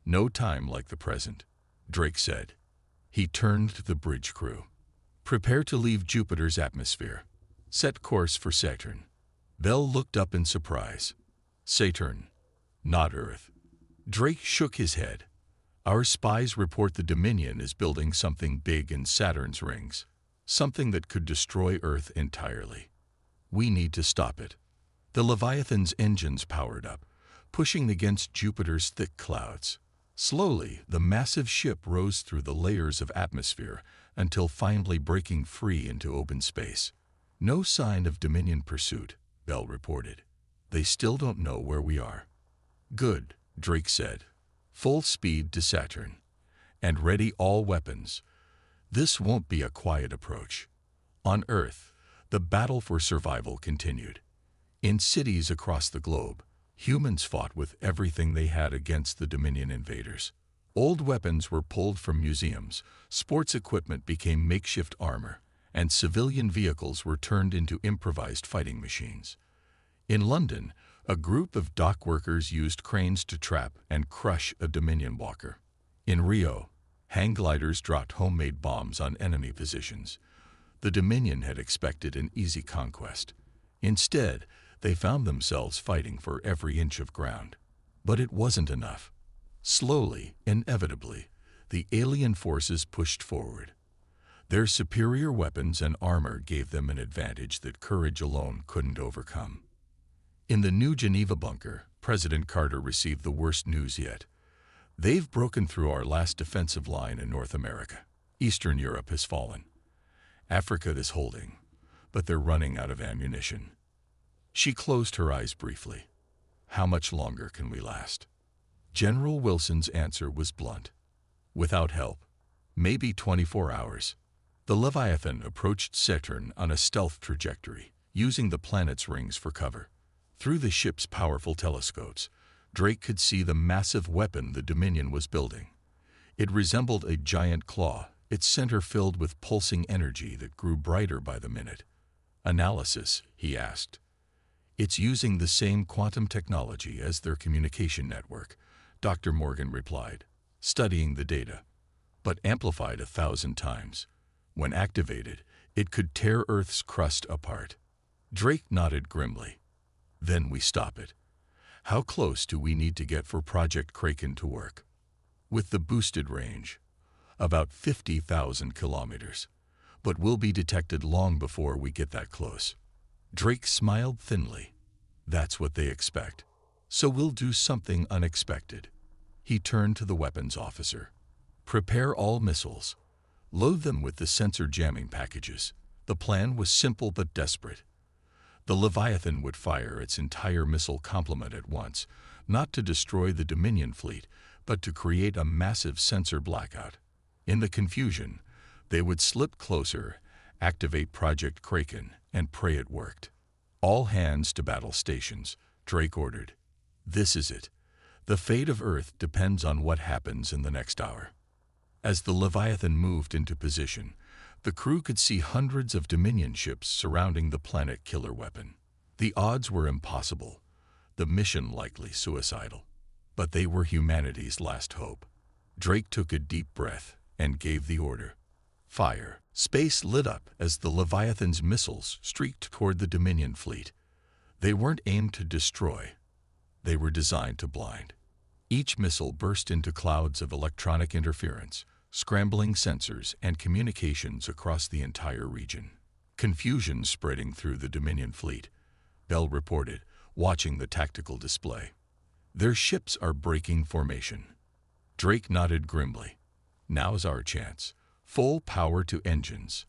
Speaker 2: "No time like the present," Drake said. He turned to the bridge crew. "Prepare to leave Jupiter's atmosphere. Set course for Saturn." Bell looked up in surprise. "Saturn, not Earth." Drake shook his head. "Our spies report the Dominion is building something big in Saturn's rings. Something that could destroy Earth entirely. We need to stop it." The Leviathan's engines powered up, pushing against Jupiter's thick clouds. Slowly, the massive ship rose through the layers of atmosphere until finally breaking free into open space. "No sign of Dominion pursuit," Bell reported. "They still don't know where we are." "Good," Drake said. "Full speed to Saturn. And ready all weapons. This won't be a quiet approach." On Earth, the battle for survival continued. In cities across the globe, humans fought with everything they had against the Dominion invaders. Old weapons were pulled from museums, sports equipment became makeshift armor, and civilian vehicles were turned into improvised fighting machines. In London, A group of dock workers used cranes to trap and crush a Dominion walker. In Rio, hang gliders dropped homemade bombs on enemy positions. The Dominion had expected an easy conquest. Instead, they found themselves fighting for every inch of ground. But it wasn't enough. Slowly, inevitably, the alien forces pushed forward. Their superior weapons and armor gave them an advantage that courage alone couldn't overcome. In the New Geneva bunker, President Carter received the worst news yet. They've broken through our last defensive line in North America. Eastern Europe has fallen. Africa is holding, but they're running out of ammunition. She closed her eyes briefly. How much longer can we last? General Wilson's answer was blunt. Without help, maybe 24 hours. The Leviathan approached Saturn on a stealth trajectory, using the planet's rings for cover. Through the ship's powerful telescopes, Drake could see the massive weapon the Dominion was building. It resembled a giant claw, its center filled with pulsing energy that grew brighter by the minute. Analysis, he asked. It's using the same quantum technology as their communication network, Dr. Morgan replied, studying the data, but amplified 1,000 times. When activated, it could tear Earth's crust apart. Drake nodded grimly. Then we stop it. How close do we need to get for Project Kraken to work? With the boosted range, about 50,000 kilometers. But we'll be detected long before we get that close. Drake smiled thinly. That's what they expect. So we'll do something unexpected. He turned to the weapons officer. Prepare all missiles. Load them with the sensor jamming packages. The plan was simple but desperate. The Leviathan would fire its entire missile complement at once, not to destroy the Dominion fleet, but to create a massive sensor blackout. In the confusion, they would slip closer, activate Project Kraken, and pray it worked. All hands to battle stations, Drake ordered. This is it. The fate of Earth depends on what happens in the next hour. As the Leviathan moved into position, the crew could see hundreds of Dominion ships surrounding the planet killer weapon. The odds were impossible, the mission likely suicidal. But they were humanity's last hope. Drake took a deep breath and gave the order. Fire. Space lit up as the Leviathan's missiles streaked toward the Dominion fleet. They weren't aimed to destroy. They were designed to blind. Each missile burst into clouds of electronic interference, scrambling sensors and communications across the entire region. Confusion spreading through the Dominion fleet, Bell reported, watching the tactical display. Their ships are breaking formation. Drake nodded grimly. Now's our chance. Full power to engines.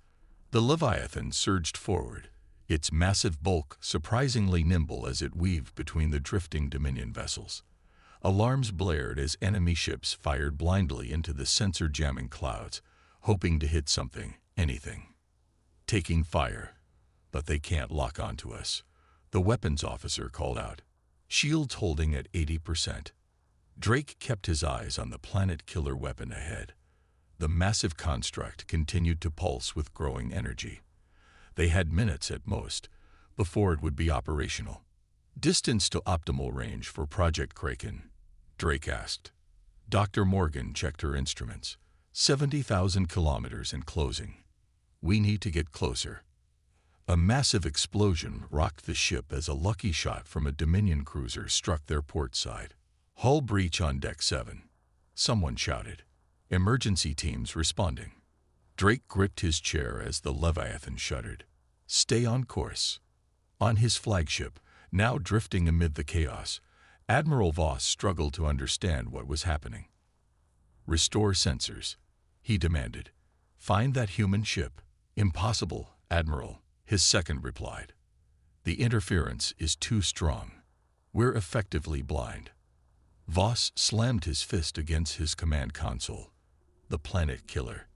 Speaker 2: The Leviathan surged forward, its massive bulk surprisingly nimble as it weaved between the drifting Dominion vessels. Alarms blared as enemy ships fired blindly into the sensor-jamming clouds, hoping to hit something, anything. Taking fire, but they can't lock onto us, the weapons officer called out. Shields holding at 80%. Drake kept his eyes on the planet-killer weapon ahead. The massive construct continued to pulse with growing energy. They had minutes at most before it would be operational. Distance to optimal range for Project Kraken, Drake asked. Dr. Morgan checked her instruments. 70,000 kilometers and closing. We need to get closer. A massive explosion rocked the ship as a lucky shot from a Dominion cruiser struck their port side. Hull breach on Deck 7. Someone shouted. Emergency teams responding. Drake gripped his chair as the Leviathan shuddered. Stay on course. On his flagship, now drifting amid the chaos, Admiral Voss struggled to understand what was happening. Restore sensors, he demanded. Find that human ship. Impossible, Admiral, his second replied. The interference is too strong. We're effectively blind. Voss slammed his fist against his command console. The planet killer.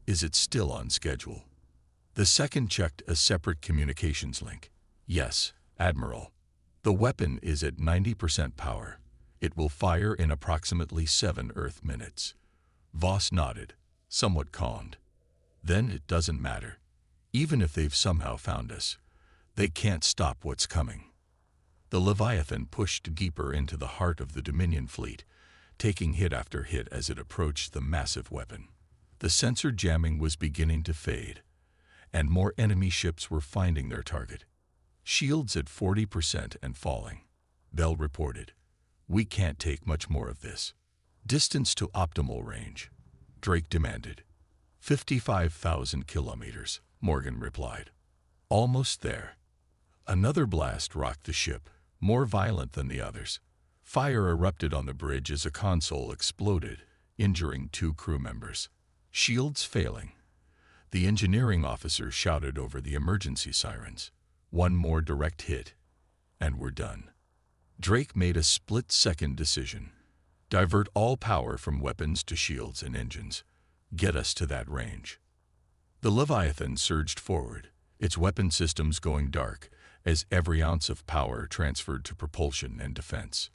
Speaker 2: Is it still on schedule? The second checked a separate communications link. Yes, Admiral. The weapon is at 90% power. It will fire in approximately 7 Earth minutes. Voss nodded, somewhat calmed. Then it doesn't matter. Even if they've somehow found us, they can't stop what's coming. The Leviathan pushed deeper into the heart of the Dominion fleet, taking hit after hit as it approached the massive weapon. The sensor jamming was beginning to fade, and more enemy ships were finding their target. Shields at 40% and falling. Bell reported. We can't take much more of this. Distance to optimal range, Drake demanded. 55,000 kilometers, Morgan replied. Almost there. Another blast rocked the ship, more violent than the others. Fire erupted on the bridge as a console exploded, injuring 2 crew members. Shields failing. The engineering officer shouted over the emergency sirens. One more direct hit, and we're done. Drake made a split-second decision. Divert all power from weapons to shields and engines. Get us to that range. The Leviathan surged forward, its weapon systems going dark as every ounce of power transferred to propulsion and defense.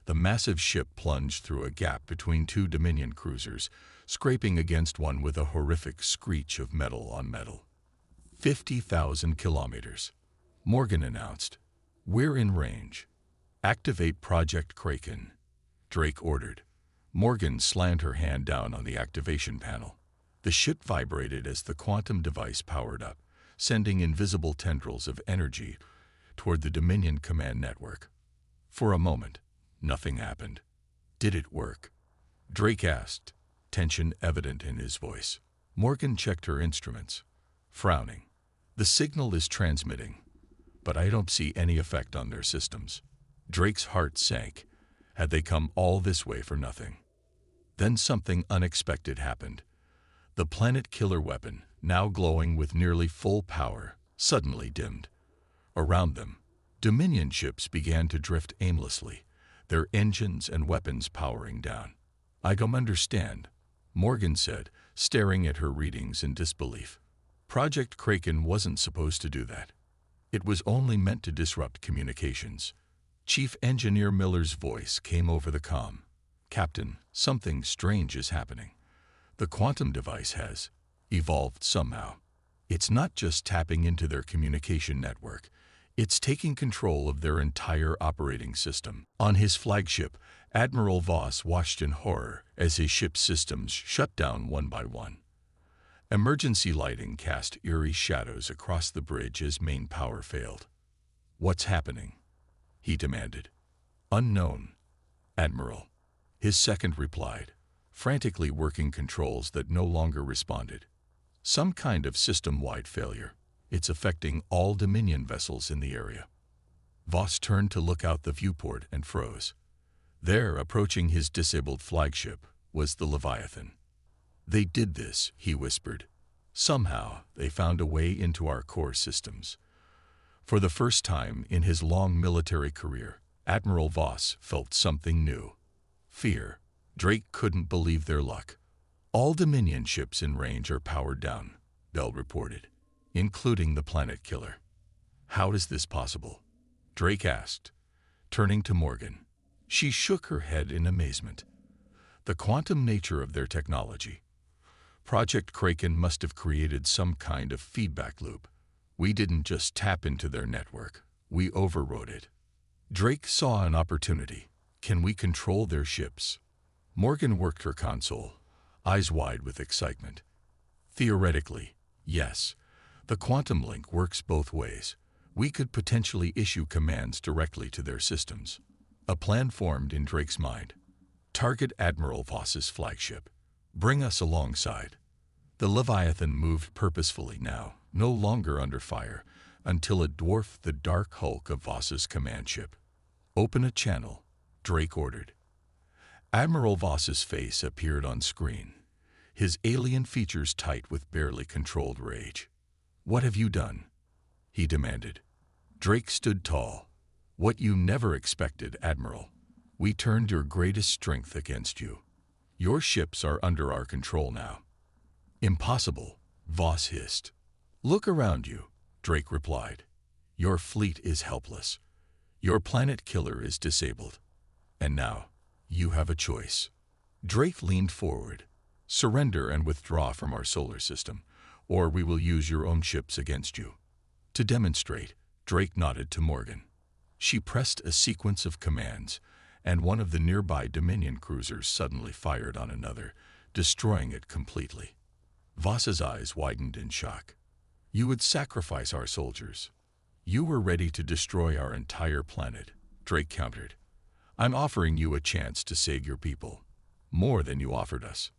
Speaker 2: The massive ship plunged through a gap between 2 Dominion cruisers, scraping against one with a horrific screech of metal on metal. 50,000 kilometers. Morgan announced. We're in range. Activate Project Kraken, Drake ordered. Morgan slammed her hand down on the activation panel. The ship vibrated as the quantum device powered up, sending invisible tendrils of energy toward the Dominion command network. For a moment, nothing happened. Did it work? Drake asked, tension evident in his voice. Morgan checked her instruments, frowning. The signal is transmitting, but I don't see any effect on their systems. Drake's heart sank. Had they come all this way for nothing? Then something unexpected happened. The planet killer weapon, now glowing with nearly full power, suddenly dimmed. Around them, Dominion ships began to drift aimlessly, their engines and weapons powering down. I don't understand, Morgan said, staring at her readings in disbelief. Project Kraken wasn't supposed to do that. It was only meant to disrupt communications. Chief Engineer Miller's voice came over the comm. Captain, something strange is happening. The quantum device has evolved somehow. It's not just tapping into their communication network. It's taking control of their entire operating system. On his flagship, Admiral Voss watched in horror as his ship's systems shut down one by one. Emergency lighting cast eerie shadows across the bridge as main power failed. What's happening? He demanded. Unknown, Admiral. His second replied, frantically working controls that no longer responded. Some kind of system-wide failure. It's affecting all Dominion vessels in the area. Voss turned to look out the viewport and froze. There, approaching his disabled flagship, was the Leviathan. They did this, he whispered. Somehow, they found a way into our core systems. For the first time in his long military career, Admiral Voss felt something new. Fear. Drake couldn't believe their luck. All Dominion ships in range are powered down, Bell reported, including the planet killer. How is this possible? Drake asked, turning to Morgan. She shook her head in amazement. The quantum nature of their technology. Project Kraken must have created some kind of feedback loop. We didn't just tap into their network, we overrode it. Drake saw an opportunity. Can we control their ships? Morgan worked her console, eyes wide with excitement. Theoretically, yes. The quantum link works both ways. We could potentially issue commands directly to their systems. A plan formed in Drake's mind. Target Admiral Voss's flagship. Bring us alongside. The Leviathan moved purposefully now, no longer under fire, until it dwarfed the dark hulk of Voss's command ship. Open a channel, Drake ordered. Admiral Voss's face appeared on screen, his alien features tight with barely controlled rage. What have you done? He demanded. Drake stood tall. What you never expected, Admiral. We turned your greatest strength against you. Your ships are under our control now. Impossible, Voss hissed. Look around you, Drake replied. Your fleet is helpless. Your planet killer is disabled. And now, you have a choice. Drake leaned forward. Surrender and withdraw from our solar system, or we will use your own ships against you. To demonstrate, Drake nodded to Morgan. She pressed a sequence of commands, and one of the nearby Dominion cruisers suddenly fired on another, destroying it completely. Voss's eyes widened in shock. You would sacrifice our soldiers. You were ready to destroy our entire planet, Drake countered. I'm offering you a chance to save your people, more than you offered us.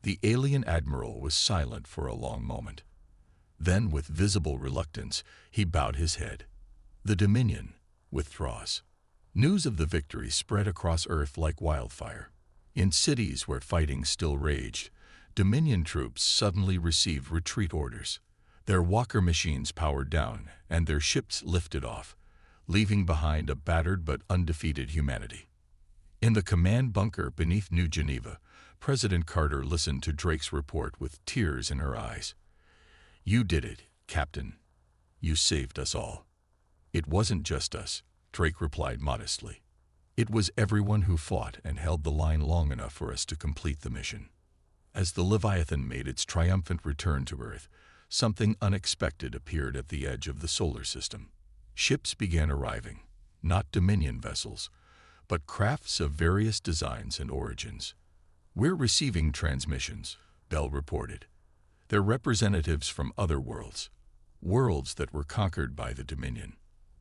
Speaker 2: The alien admiral was silent for a long moment. Then, with visible reluctance, he bowed his head. The Dominion withdraws. News of the victory spread across Earth like wildfire. In cities where fighting still raged, Dominion troops suddenly received retreat orders. Their walker machines powered down, and their ships lifted off, leaving behind a battered but undefeated humanity. In the command bunker beneath New Geneva, President Carter listened to Drake's report with tears in her eyes. You did it, Captain. You saved us all. It wasn't just us, Drake replied modestly. It was everyone who fought and held the line long enough for us to complete the mission. As the Leviathan made its triumphant return to Earth, something unexpected appeared at the edge of the solar system. Ships began arriving, not Dominion vessels, but crafts of various designs and origins. We're receiving transmissions, Bell reported. They're representatives from other worlds, worlds that were conquered by the Dominion.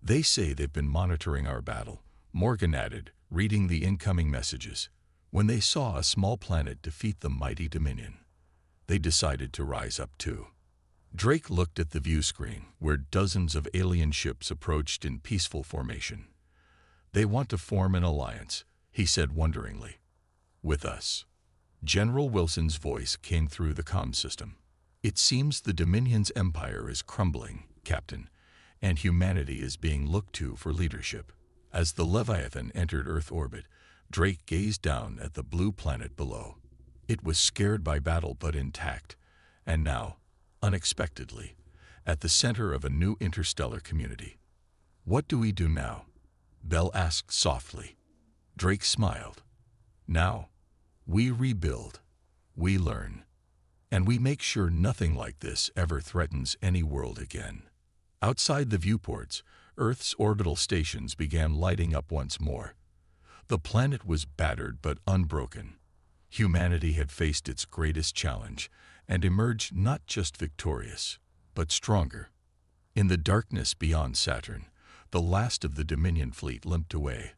Speaker 2: They say they've been monitoring our battle, Morgan added, reading the incoming messages. When they saw a small planet defeat the mighty Dominion, they decided to rise up too. Drake looked at the view screen, where dozens of alien ships approached in peaceful formation. They want to form an alliance, he said wonderingly. With us. General Wilson's voice came through the comm system. It seems the Dominion's empire is crumbling, Captain, and humanity is being looked to for leadership. As the Leviathan entered Earth orbit, Drake gazed down at the blue planet below. It was scared by battle but intact, and now, unexpectedly, at the center of a new interstellar community. What do we do now? Bell asked softly. Drake smiled. Now, we rebuild, we learn, and we make sure nothing like this ever threatens any world again. Outside the viewports, Earth's orbital stations began lighting up once more. The planet was battered but unbroken. Humanity had faced its greatest challenge and emerged not just victorious, but stronger. In the darkness beyond Saturn, the last of the Dominion fleet limped away,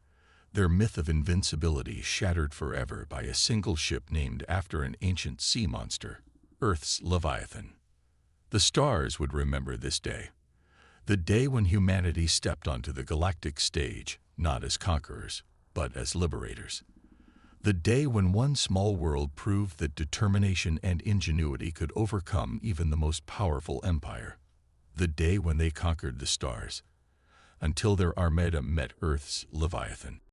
Speaker 2: their myth of invincibility shattered forever by a single ship named after an ancient sea monster, Earth's Leviathan. The stars would remember this day, the day when humanity stepped onto the galactic stage, not as conquerors, but as liberators. The day when one small world proved that determination and ingenuity could overcome even the most powerful empire. The day when they conquered the stars, until their armada met Earth's Leviathan.